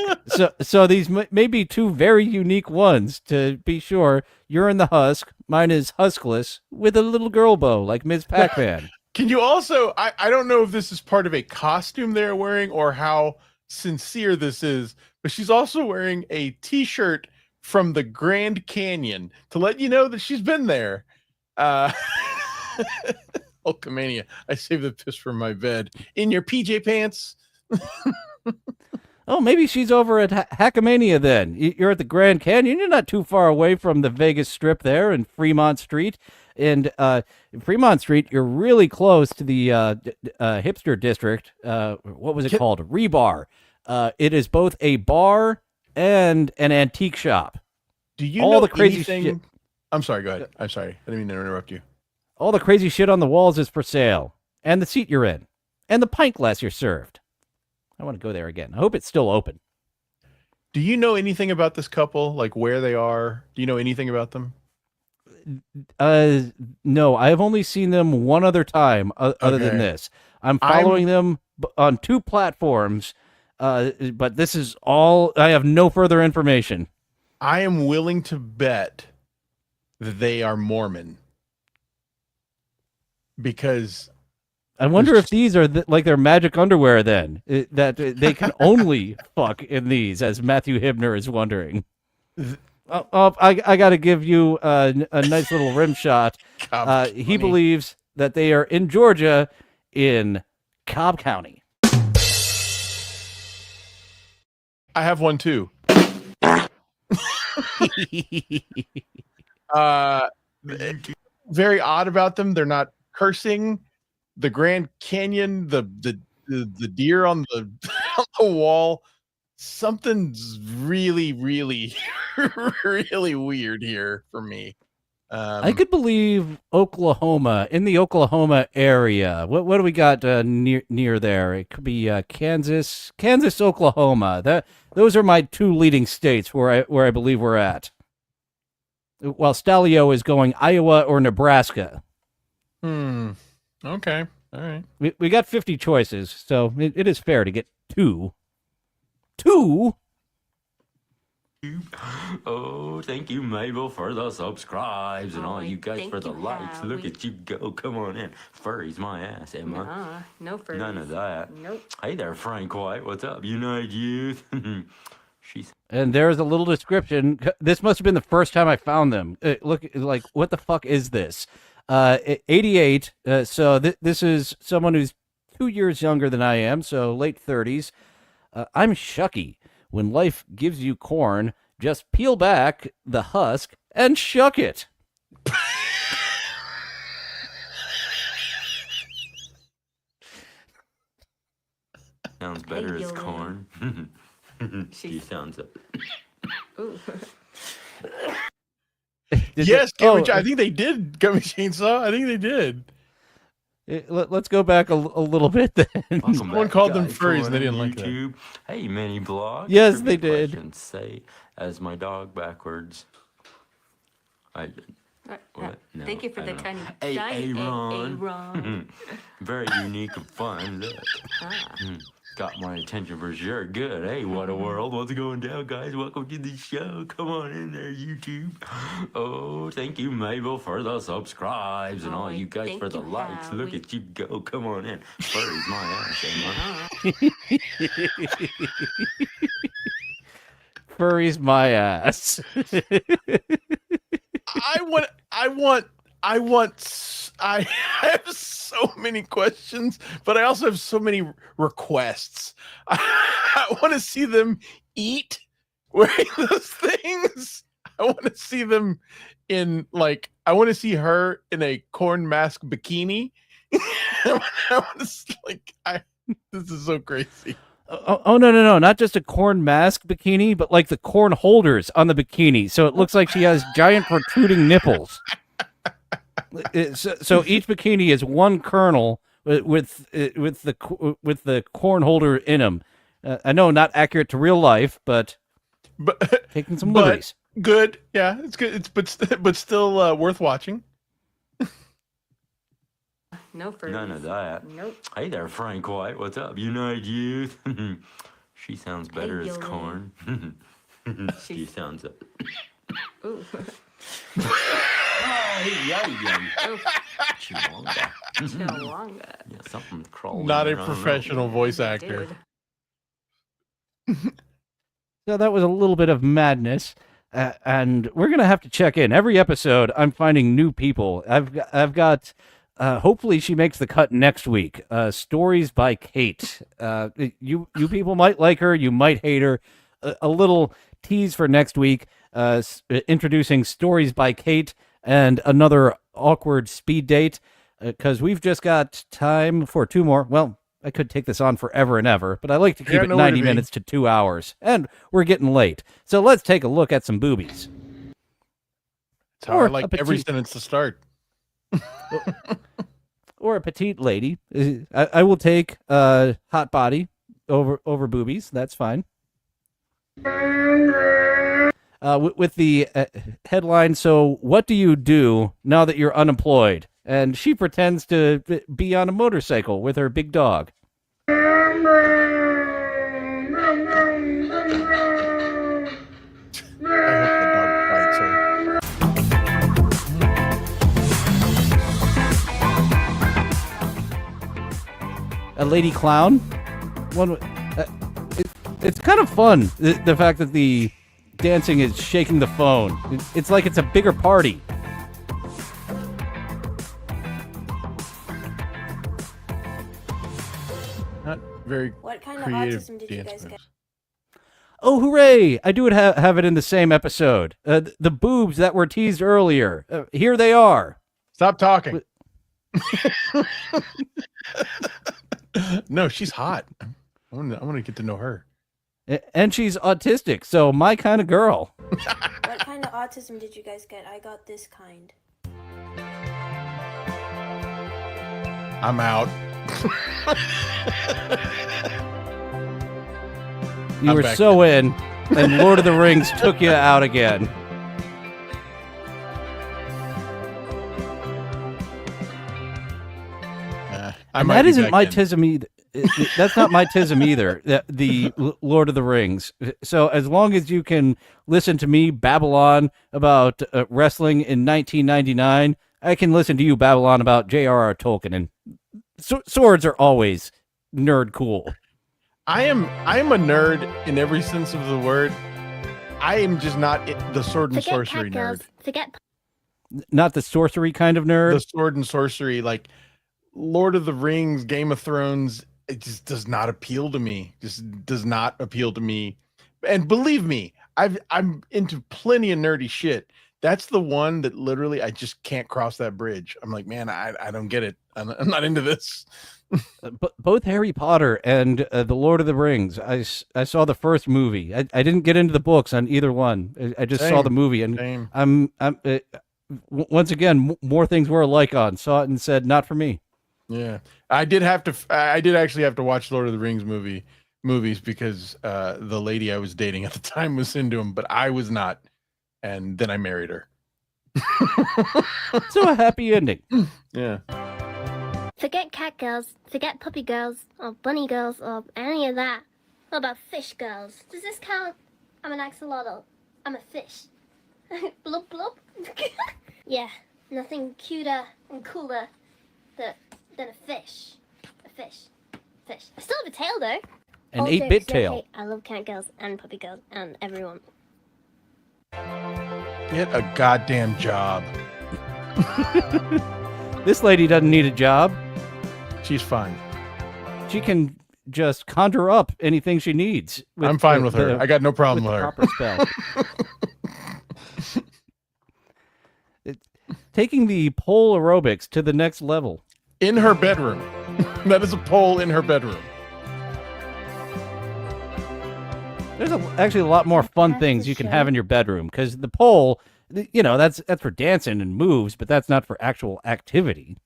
So these may be two very unique ones, to be sure. You're in the husk. Mine is huskless with a little girl bow like Ms. Pac-Man. Can you also, I don't know if this is part of a costume they're wearing or how sincere this is, but she's also wearing a t-shirt from the Grand Canyon to let you know that she's been there. Hulkamania, I saved the piss from my bed. In your PJ pants. Oh, maybe she's over at Hackamania then. You're at the Grand Canyon. You're not too far away from the Vegas Strip there in Fremont Street. And in Fremont Street, you're really close to the hipster district. What was it called? Rebar. It is both a bar and an antique shop. Do you all know the crazy anything? shit? I'm sorry, go ahead. I'm sorry. I didn't mean to interrupt you. All the crazy shit on the walls is for sale. And the seat you're in. And the pint glass you're served. I want to go there again. I hope it's still open. Do you know anything about this couple? Like where they are? Do you know anything about them? No, I have only seen them one other time other than Okay. this. I'm following them on 2 platforms, but this is all. I have no further information. I am willing to bet that they are Mormon. Because I wonder if these are like their magic underwear then, that they can only fuck in these, as Matthew Hibner is wondering. I got to give you a nice little rim shot. He believes that they are in Georgia in Cobb County. I have one too. Very odd about them. They're not cursing. The Grand Canyon, the deer on the, on the wall. Something's really, really, really weird here for me. I could believe Oklahoma, in the Oklahoma area. What do we got near there? It could be Kansas, Oklahoma. Those are my 2 leading states where I believe we're at. While Stalio is going Iowa or Nebraska. Okay. All right. We got 50 choices, so it is fair to get 2. 2? Oh, thank you, Mabel, for the subscribes and all you guys for the likes. Look at you go. Come on in. Furry's my ass, Emma. No furries. None of that. Nope. Hey there, Frank White. What's up, United Youth? And there's a little description. This must have been the first time I found them. Look, like, what the fuck is this? 88. So this is someone who's 2 years younger than I am, so late 30s. I'm shucky. When life gives you corn, just peel back the husk and shuck it. Sounds better as corn. She sounds up. Ooh. Yes, I think they did. Gummy Chainsaw. I think they did. Let's go back a little bit then. Someone called them furries and they didn't like YouTube. Hey, mini blog. Yes, they did. Questions. Say as my dog backwards. I did. What? No, Thank you for I the don't know. tiny Aaron. Very unique and fun. Look. Got my attention for sure. Good. Hey, what a world. What's going down, guys? Welcome to the show. Come on in there, YouTube. Oh, thank you, Mabel, for the subscribes and all you guys for the likes. Look at you go. Come on in. Furry's my ass, Emma. Furry's my ass. I have so many questions, but I also have so many requests. I want to see them eat wearing those things. I want to see them in, like, I want to see her in a corn mask bikini. I want to, like, this is so crazy. Oh, no. Not just a corn mask bikini, but like the corn holders on the bikini. So it looks like she has giant protruding nipples. So each bikini is one kernel with the corn holder in them. I know, not accurate to real life, but taking some liberties. Good, yeah, it's good. It's but still worth watching. No furries. None of that. Nope. Hey there, Frank White. What's up, United Youth? She sounds better as corn. She sounds up. Ooh. Chihuahua. Chihuahua. Yeah, something crawling. Not a professional voice actor. So that was a little bit of madness, and we're gonna have to check in every episode. I'm finding new people. I've got. Hopefully she makes the cut next week. Stories by Kate. You people might like her. You might hate her. A little tease for next week. Introducing Stories by Kate and another awkward speed date, because we've just got time for 2 more. Well, I could take this on forever and ever, but I like to keep it 90 minutes to 2 hours, and we're getting late. So let's take a look at some boobies. That's how I like every sentence to start. Or a petite lady. I will take hot body over boobies. That's fine. With the headline, "So what do you do now that you're unemployed?" And she pretends to be on a motorcycle with her big dog. A lady clown. It's kind of fun. The fact that the dancing is shaking the phone. It's like it's a bigger party. Not very What kind of creative autism did you dance guys moves. get? Oh, hooray! I do have it in the same episode. The boobs that were teased earlier. Here they are. Stop talking. No, she's hot. I want to get to know her. And she's autistic, so my kind of girl. What kind of autism did you guys get? I got this kind. I'm out. You I'm were back so in, and Lord of the Rings took you out again. And that isn't my tism either. That's not my tism either. The Lord of the Rings. So as long as you can listen to me babble on about wrestling in 1999, I can listen to you babble on about J.R.R. Tolkien. And swords are always nerd cool. I am a nerd in every sense of the word. I am just not the sword and sorcery nerd. Not the sorcery kind of nerd. The sword and sorcery, like Lord of the Rings, Game of Thrones, it just does not appeal to me. Just does not appeal to me. And believe me, I'm into plenty of nerdy shit. That's the one that literally I just can't cross that bridge. I'm like, man, I don't get it. I'm not into this. But both Harry Potter and the Lord of the Rings, I saw the first movie. I didn't get into the books on either one. I just saw the movie, and I'm once again, more things we're alike on. Saw it and said, not for me. Yeah, I did actually have to watch Lord of the Rings movies because the lady I was dating at the time was into them, but I was not, and then I married her. So a happy ending. Yeah. Forget cat girls, forget puppy girls, or bunny girls, or any of that. What about fish girls? Does this count? I'm an axolotl. I'm a fish. Blub blub. Yeah, nothing cuter and cooler than a fish. A fish. Fish. I still have a tail though. An 8-bit tail. Hey, I love cat girls and puppy girls and everyone. Get a goddamn job. This lady doesn't need a job. She's fine. She can just conjure up anything she needs. I'm fine with her. I got no problem with her. Proper spell. Taking the pole aerobics to the next level. In her bedroom. That is a pole in her bedroom. There's actually a lot more fun things you can have in your bedroom, because the pole, you know, that's for dancing and moves, but that's not for actual activity.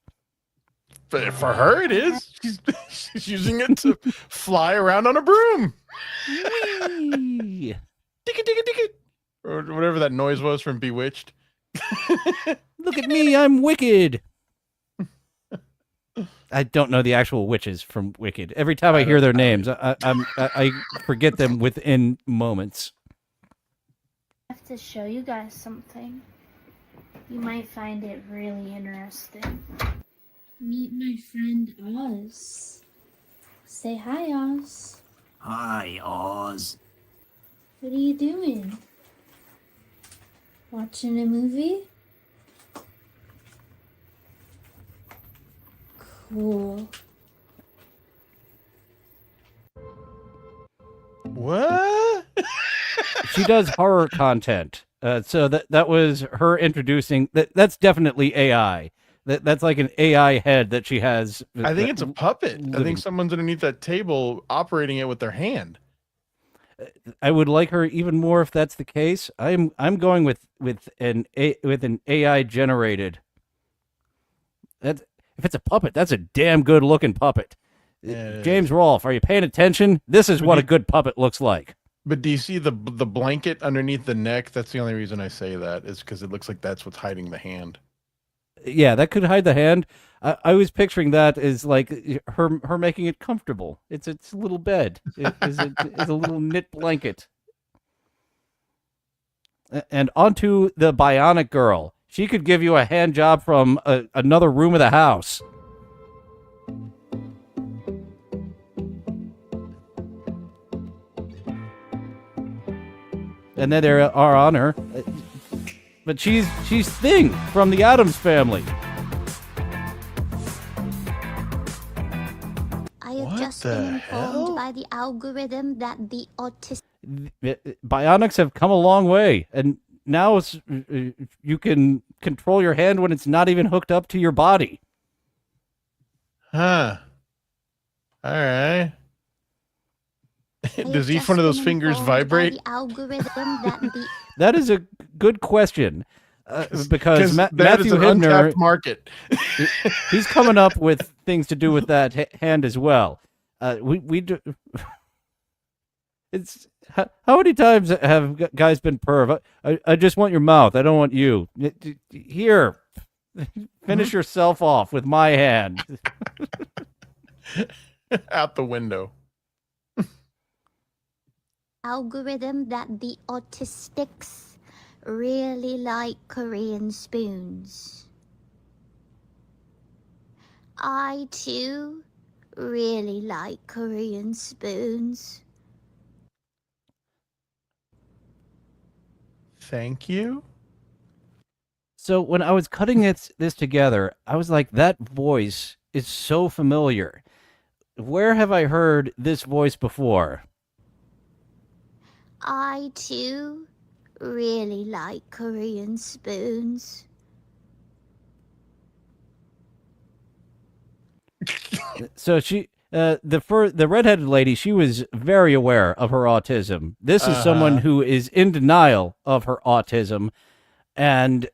For her, it is. She's using it to fly around on a broom. Whee! Ticket. Or whatever that noise was from Bewitched. Look at me, I'm Wicked. I don't know the actual witches from Wicked. Every time I hear their names, I forget them within moments. I have to show you guys something. You might find it really interesting. Meet my friend Oz. Say hi, Oz. Hi, Oz. What are you doing? Watching a movie? Cool. What? She does horror content. So that was her introducing. That's definitely AI. That's like an AI head that she has. I think it's a puppet. I think someone's underneath that table operating it with their hand. I would like her even more if that's the case. I'm going with an AI generated. If it's a puppet, that's a damn good looking puppet. Yeah. James Rolfe, are you paying attention? This is what a good puppet looks like. But do you see the blanket underneath the neck? That's the only reason I say that is because it looks like that's what's hiding the hand. Yeah, that could hide the hand. I was picturing that as like her making it comfortable. It's a little bed. It is a little knit blanket. And onto the bionic girl. She could give you a hand job from another room of the house. And then there are on her. But she's Thing from the Addams Family. I have just been informed by the algorithm that the autistic... Bionics have come a long way, and now you can control your hand when it's not even hooked up to your body. Huh. All right. Does each one of those fingers vibrate? That is a good question. Because that Matthew is an Hibner, untapped market. He's coming up with things to do with that hand as well. We do. It's how many times have guys been perv? I just want your mouth. I don't want you. Here, finish yourself off with my hand. Out the window. Algorithm that the autistics really like Korean spoons. I too really like Korean spoons. Thank you. So when I was cutting this together, I was like, that voice is so familiar. Where have I heard this voice before? I too really like Korean spoons. So she, the redheaded lady, she was very aware of her autism. This is someone who is in denial of her autism, and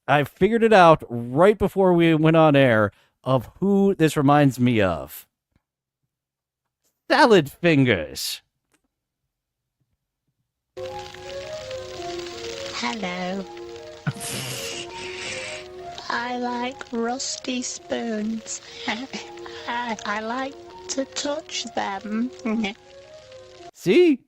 I figured it out right before we went on air of who this reminds me of. Salad Fingers. Hello. I like rusty spoons. I like to touch them. See?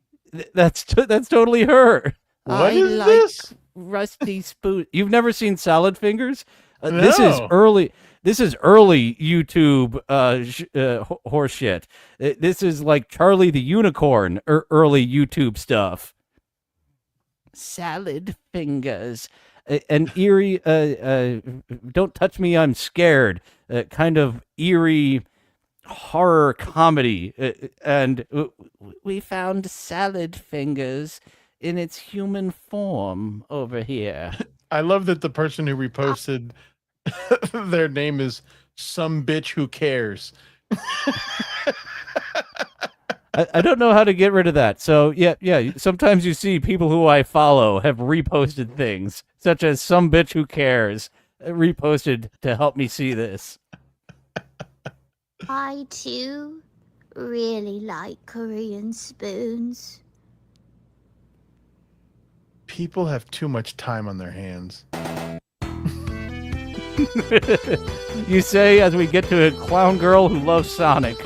That's totally her. What is this? Rusty spoon. You've never seen Salad Fingers? No. This is early YouTube horse shit. This is like Charlie the Unicorn early YouTube stuff. Salad Fingers. An eerie, don't touch me, I'm scared, kind of eerie horror comedy. And we found Salad Fingers in its human form over here. I love that the person who reposted their name is Some Bitch Who Cares. I don't know how to get rid of that. So yeah. Sometimes you see people who I follow have reposted things, such as Some Bitch Who Cares reposted to help me see this. I too really like Korean spoons. People have too much time on their hands. You say as we get to a clown girl who loves Sonic.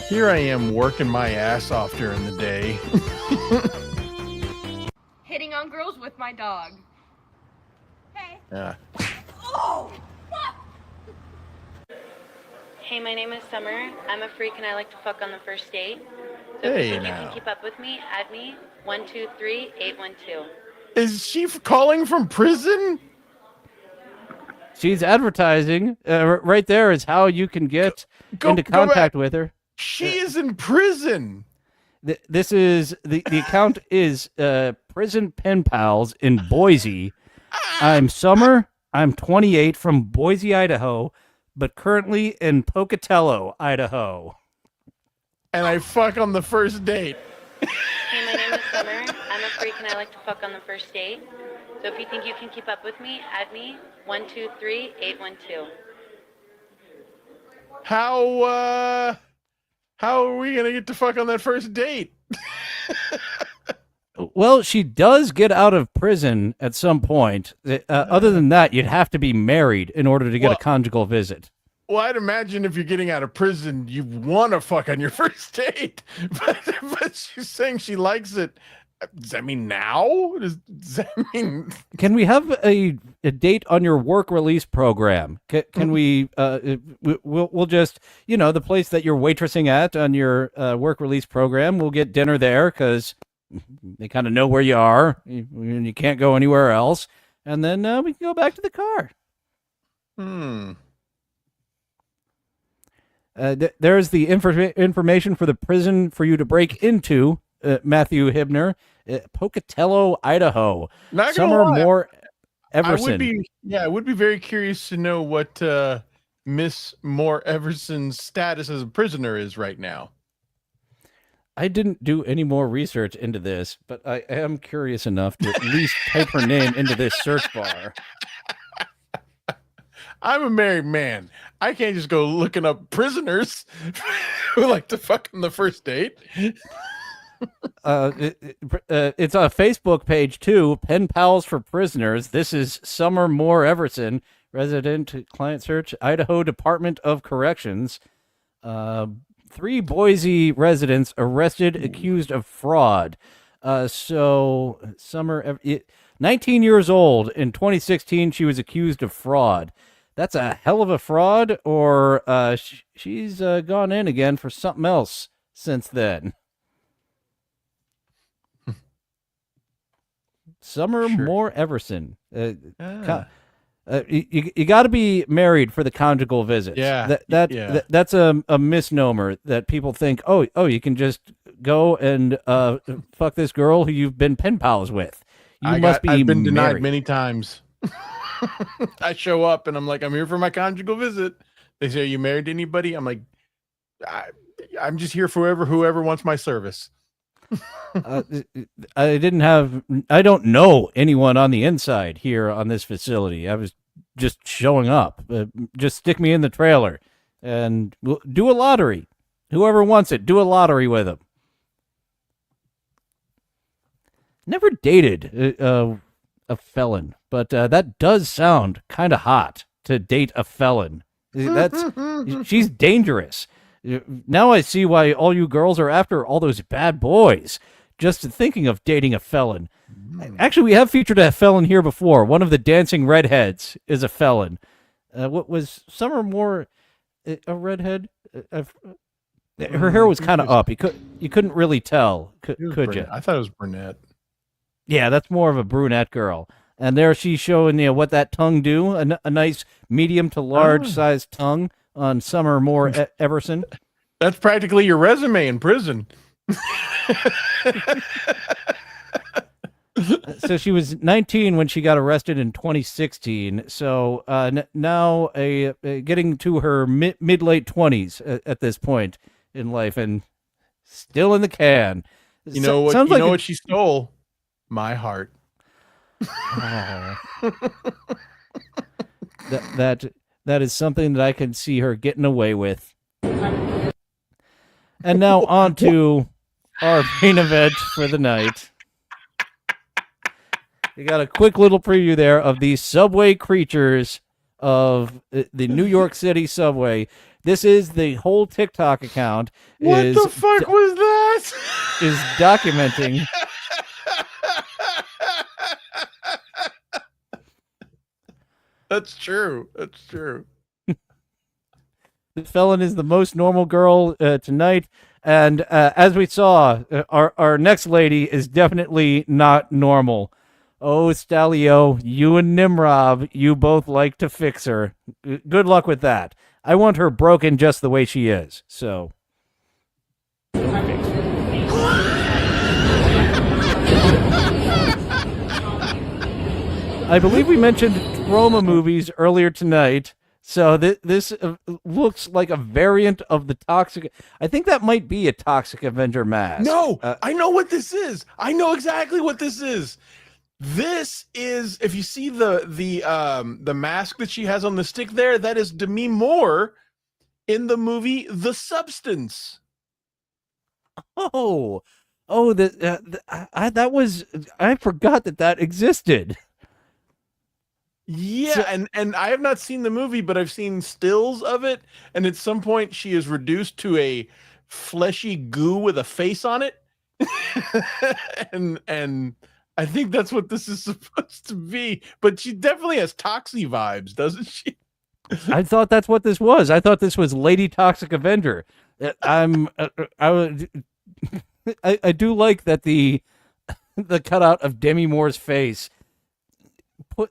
Here I am working my ass off during the day. Hitting on girls with my dog. Hey. Yeah. Oh! Hey, my name is Summer. I'm a freak and I like to fuck on the first date. So Hey, if you now. can keep up with me, add me 123812. Is she calling from prison? She's advertising. Right there is how you can get into contact with her. She is in prison. This is the account is Prison Pen Pals in Boise. I'm Summer. I'm 28 from Boise, Idaho, but currently in Pocatello, Idaho. And I fuck on the first date. Hey, my name is Summer. I'm a freak and I like to fuck on the first date. So if you think you can keep up with me, add me 123812. How How are we gonna get to fuck on that first date? Well, she does get out of prison at some point. Other than that, you'd have to be married in order to get a conjugal visit. Well, I'd imagine if you're getting out of prison, you want to fuck on your first date. But she's saying she likes it. Does that mean now? Does that mean? Can we have a date on your work release program? Can we? We'll just, the place that you're waitressing at on your work release program. We'll get dinner there because they kind of know where you are. You can't go anywhere else, and then we can go back to the car. There's the information for the prison for you to break into, Matthew Hibner, Pocatello, Idaho. Not Summer gonna lie, Moore Everson. I would be very curious to know what Miss Moore Everson's status as a prisoner is right now. I didn't do any more research into this, but I am curious enough to at least type her name into this search bar. I'm a married man. I can't just go looking up prisoners who like to fuck on the first date. It's a Facebook page too. Pen pals for prisoners. This is Summer Moore Everson, resident client search, Idaho Department of Corrections. 3 Boise residents arrested, accused of fraud. So Summer, 19 years old in 2016, she was accused of fraud. That's a hell of a fraud, or she's gone in again for something else since then. Summer Moore Everson. You got to be married for the conjugal visits. Yeah, that's a misnomer that people think. Oh, you can just go and fuck this girl who you've been pen pals with. I've been denied married. many times. I show up and I'm like, I'm here for my conjugal visit. They say, are you married to anybody? I'm like, I'm just here for whoever wants my service. I don't know anyone on the inside here on this facility. I was just showing up. Just stick me in the trailer and we'll do a lottery. Whoever wants it, do a lottery with them. Never dated a felon, but that does sound kind of hot to date a felon. She's dangerous. Now I see why all you girls are after all those bad boys. Just thinking of dating a felon. Actually, we have featured a felon here before. One of the dancing redheads is a felon. What was Summer Moore a redhead? Her hair was kind of up. You couldn't really tell, could you? I thought it was brunette. Yeah, that's more of a brunette girl. And there she's showing what that tongue do. A nice medium to large sized tongue on Summer Moore Everson. That's practically your resume in prison. So she was 19 when she got arrested in 2016. So now getting to her mid-late 20s at this point in life and still in the can. You know what? Sounds you like know what she stole? My heart. That is something that I can see her getting away with. And now on to our main event for the night. We got a quick little preview there of the subway creatures of the New York City subway. This is the whole TikTok account. What the fuck was that? Is documenting. That's true. That's true. The felon is the most normal girl tonight. And as we saw, our next lady is definitely not normal. Oh, Stalio, you and Nimrod, you both like to fix her. Good luck with that. I want her broken just the way she is. So. I believe we mentioned trauma movies earlier tonight. So this looks like a variant of the Toxic. I think that might be a Toxic Avenger mask. No, I know what this is. I know exactly what this is. This is, if you see the mask that she has on the stick there, that is Demi Moore in the movie The Substance. Oh, I forgot that existed. Yeah, and I have not seen the movie, but I've seen stills of it, and at some point she is reduced to a fleshy goo with a face on it. and I think that's what this is supposed to be, but she definitely has Toxie vibes, doesn't she? I thought that's what this was. I thought this was Lady Toxic Avenger. I do like that the cutout of Demi Moore's face.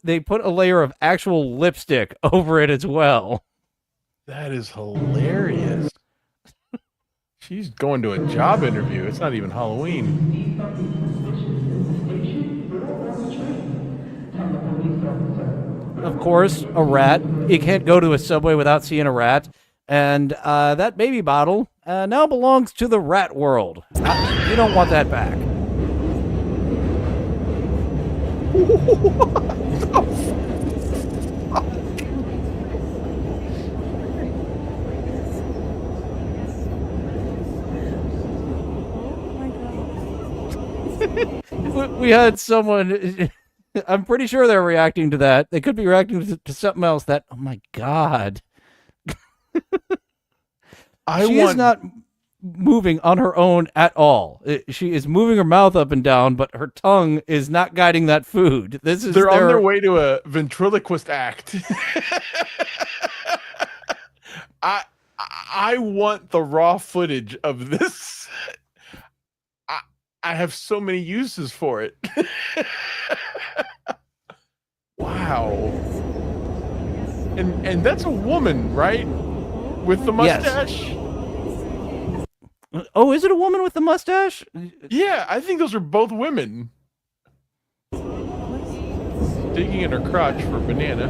They put a layer of actual lipstick over it as well. That is hilarious. She's going to a job interview. It's not even Halloween. Of course, a rat. You can't go to a Subway without seeing a rat. And that baby bottle now belongs to the rat world. You don't want that back. We had someone. I'm pretty sure they're reacting to that. They could be reacting to something else. That, oh my god. She is not moving on her own at all. She is moving her mouth up and down, but her tongue is not guiding that food. They're on their way to a ventriloquist act. I want the raw footage of this. I have so many uses for it. Wow. And that's a woman, right? With the mustache? Yes. Oh, is it a woman with the mustache? Yeah, I think those are both women. Digging in her crotch for banana.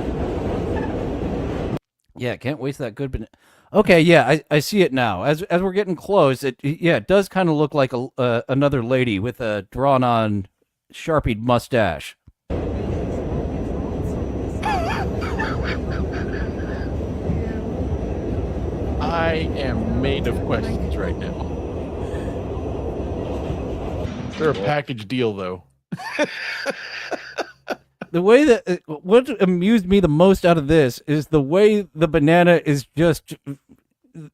Yeah, can't waste that good banana. Okay, yeah, I see it now. As we're getting close, it does kind of look like another lady with a drawn-on, sharpied mustache. I am made of questions right now. They're a package deal, though. The way that what amused me the most out of this is the way the banana is just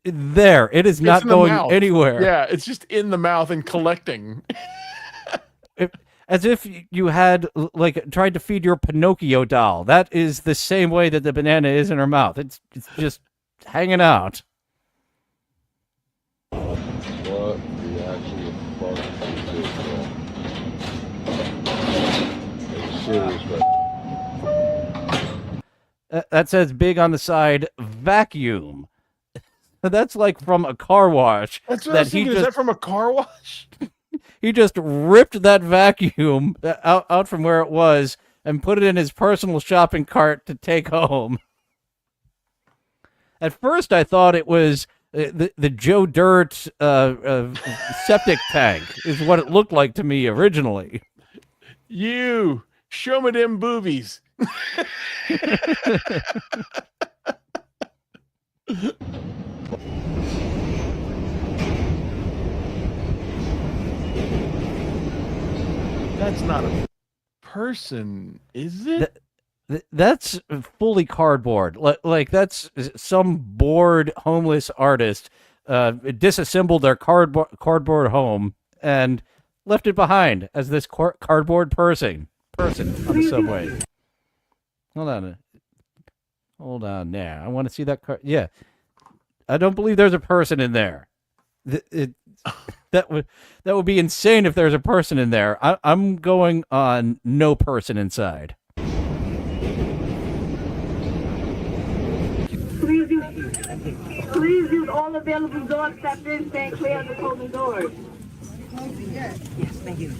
there. It is not going anywhere. Yeah, it's just in the mouth and collecting. As if you had tried to feed your Pinocchio doll. That is the same way that the banana is in her mouth. It's just hanging out. What the actual fuck is this, bro? Serious, bro. That says big on the side, vacuum. That's like from a car wash. That's what I was thinking. Is that from a car wash? He just ripped that vacuum out from where it was and put it in his personal shopping cart to take home. At first, I thought it was the Joe Dirt septic tank is what it looked like to me originally. You, show me them boobies. That's not a person, is it? That's fully cardboard. Like that's some bored homeless artist disassembled their cardboard home and left it behind as this cardboard person on the subway. Hold on there. I want to see that card. Yeah, I don't believe there's a person in there. That would be insane if there's a person in there. I'm going on no person inside. Please use all available doors stepped in, staying clear of the closing doors. Yes, thank you.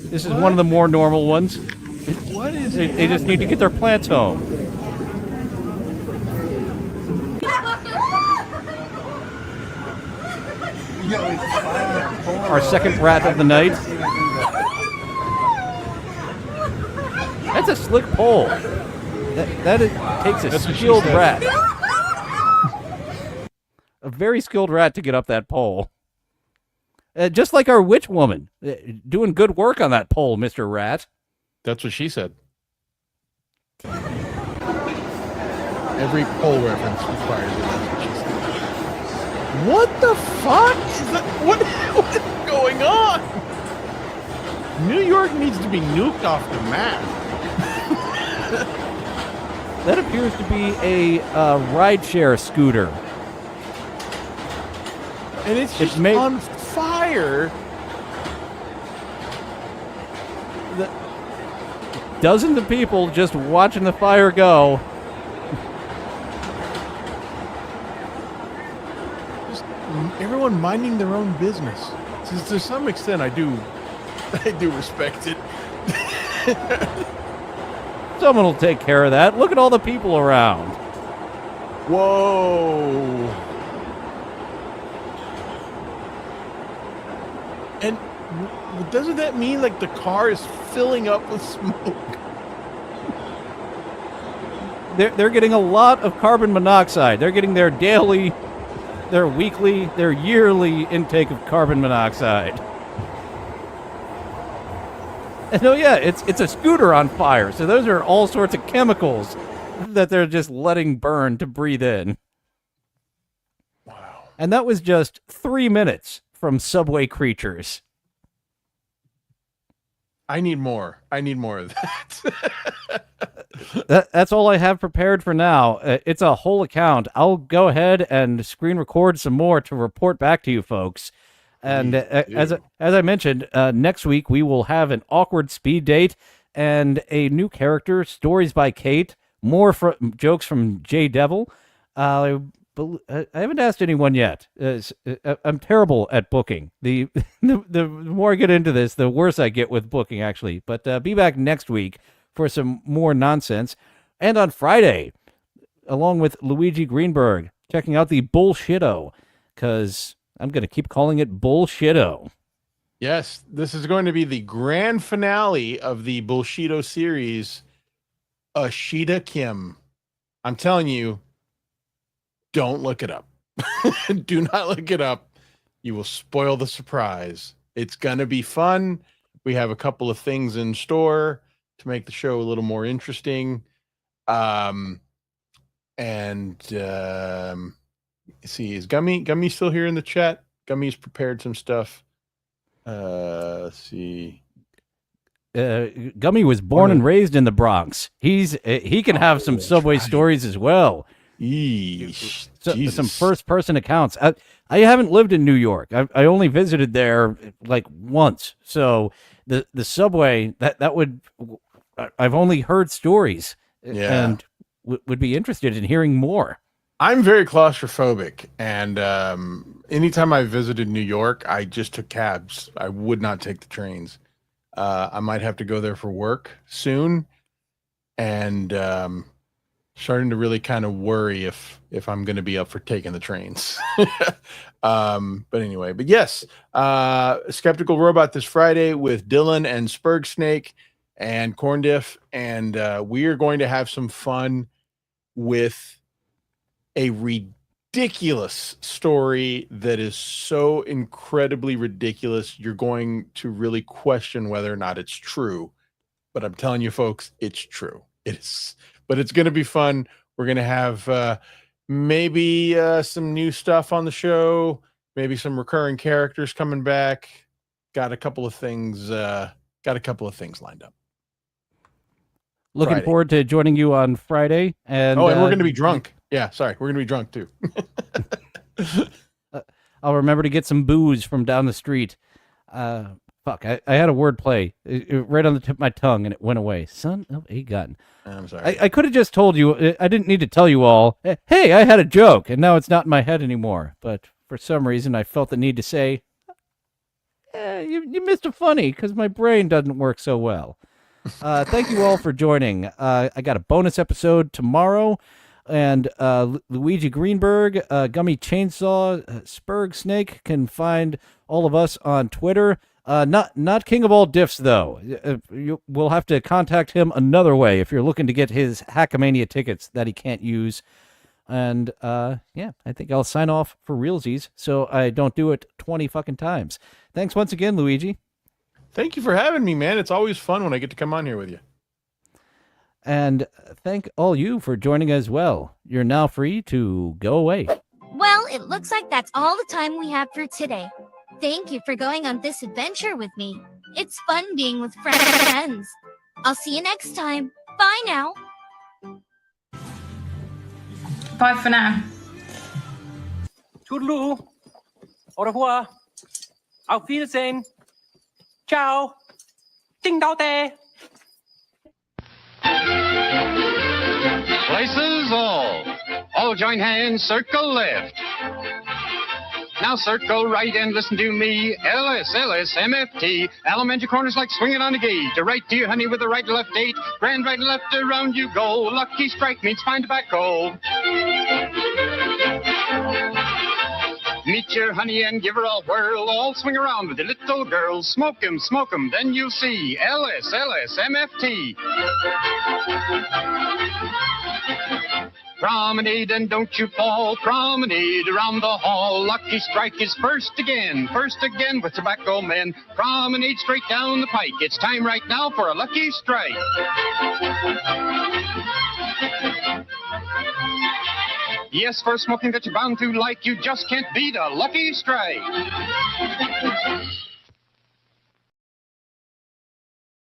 This is one of the more normal ones. What is it? They just need to get their plants home. Our second rat of the night. That's a slick pole. takes a That's what she skilled said. rat. A very skilled rat to get up that pole. Just like our witch woman. Doing good work on that pole, Mr. Rat. That's what she said. Every pole reference requires it. That's what she said. What the fuck? What is going on? New York needs to be nuked off the map. That appears to be a rideshare scooter. And it's just on fire. Dozens of people just watching the fire go. Just everyone minding their own business. To some extent, I do respect it. Someone will take care of that. Look at all the people around. Whoa. And doesn't that mean like the car is filling up with smoke? They're getting a lot of carbon monoxide. They're getting their daily, their weekly, their yearly intake of carbon monoxide. And oh yeah, it's a scooter on fire. So those are all sorts of chemicals that they're just letting burn to breathe in. Wow. And that was just 3 minutes from Subway Creatures. I need more. I need more of that. That's all I have prepared for now. It's a whole account. I'll go ahead and screen record some more to report back to you folks. And as I mentioned, next week we will have an awkward speed date and a new character, stories by Kate, more jokes from J Devil. I haven't asked anyone yet. I'm terrible at booking. The more I get into this, the worse I get with booking, actually. But be back next week for some more nonsense. And on Friday, along with Luigi Greenberg, checking out the Bullshitto, because I'm going to keep calling it Bullshitto. Yes, this is going to be the grand finale of the Bullshitto series, Ashita Kim. I'm telling you, don't look it up. Do not look it up. You will spoil the surprise. It's going to be fun. We have a couple of things in store to make the show a little more interesting. See, is Gummy still here in the chat? Gummy's prepared some stuff. Let's see. Gummy was born and raised in the Bronx. He can have some Subway stories as well. Yeesh, some first-person accounts. I haven't lived in New York. I only visited there like once. So the Subway that would I've only heard stories. Yeah. And would be interested in hearing more. I'm very claustrophobic, and anytime I visited New York, I just took cabs. I would not take the trains. I might have to go there for work soon, and starting to really kind of worry if I'm going to be up for taking the trains. But anyway, but yes, Skeptical Robot this Friday with Dylan and Spurg Snake and Corndiff, and we are going to have some fun with a ridiculous story that is so incredibly ridiculous, you're going to really question whether or not it's true. But I'm telling you, folks, it's true. It is. But it's going to be fun. We're going to have maybe some new stuff on the show, maybe some recurring characters coming back. Got a couple of things lined up. Looking Friday. forward to joining you on Friday. And we're going to be drunk. Yeah, sorry. We're going to be drunk too. I'll remember to get some booze from down the street. Fuck, I had a word play right on the tip of my tongue and it went away. Son of a gun. I'm sorry. I could have just told you. I didn't need to tell you all, hey, I had a joke, and now it's not in my head anymore. But for some reason, I felt the need to say, you missed a funny, because my brain doesn't work so well. Thank you all for joining. I got a bonus episode tomorrow. And Luigi Greenberg, Gummy Chainsaw, Spurg Snake can find all of us on Twitter. Not king of all diffs though. We'll have to contact him another way if you're looking to get his Hackamania tickets that he can't use. And yeah, I think I'll sign off for realsies so I don't do it 20 fucking times. Thanks once again, Luigi. Thank you for having me, man. It's always fun when I get to come on here with you. And thank all you for joining as well. You're now free to go away. Well, it looks like that's all the time we have for today. Thank you for going on this adventure with me. It's fun being with friends. I'll see you next time. Bye now. Bye for now. Toodaloo. Au revoir. Auf Wiedersehen. Ciao. Ding dao day. Places all. All join hands, circle left. Now circle right and listen to me. LS, MFT. Elementary corners like swinging on a gate. To right to your honey with the right and left date. Grand right and left around you go. Lucky strike means fine tobacco. Meet your honey and give her a whirl. All swing around with the little girls. Smoke 'em, then you'll see. LS, MFT. Promenade and don't you fall. Promenade around the hall. Lucky strike is first again with tobacco men. Promenade straight down the pike. It's time right now for a lucky strike. Yes, for smoking that you're bound to like, you just can't beat a lucky strike.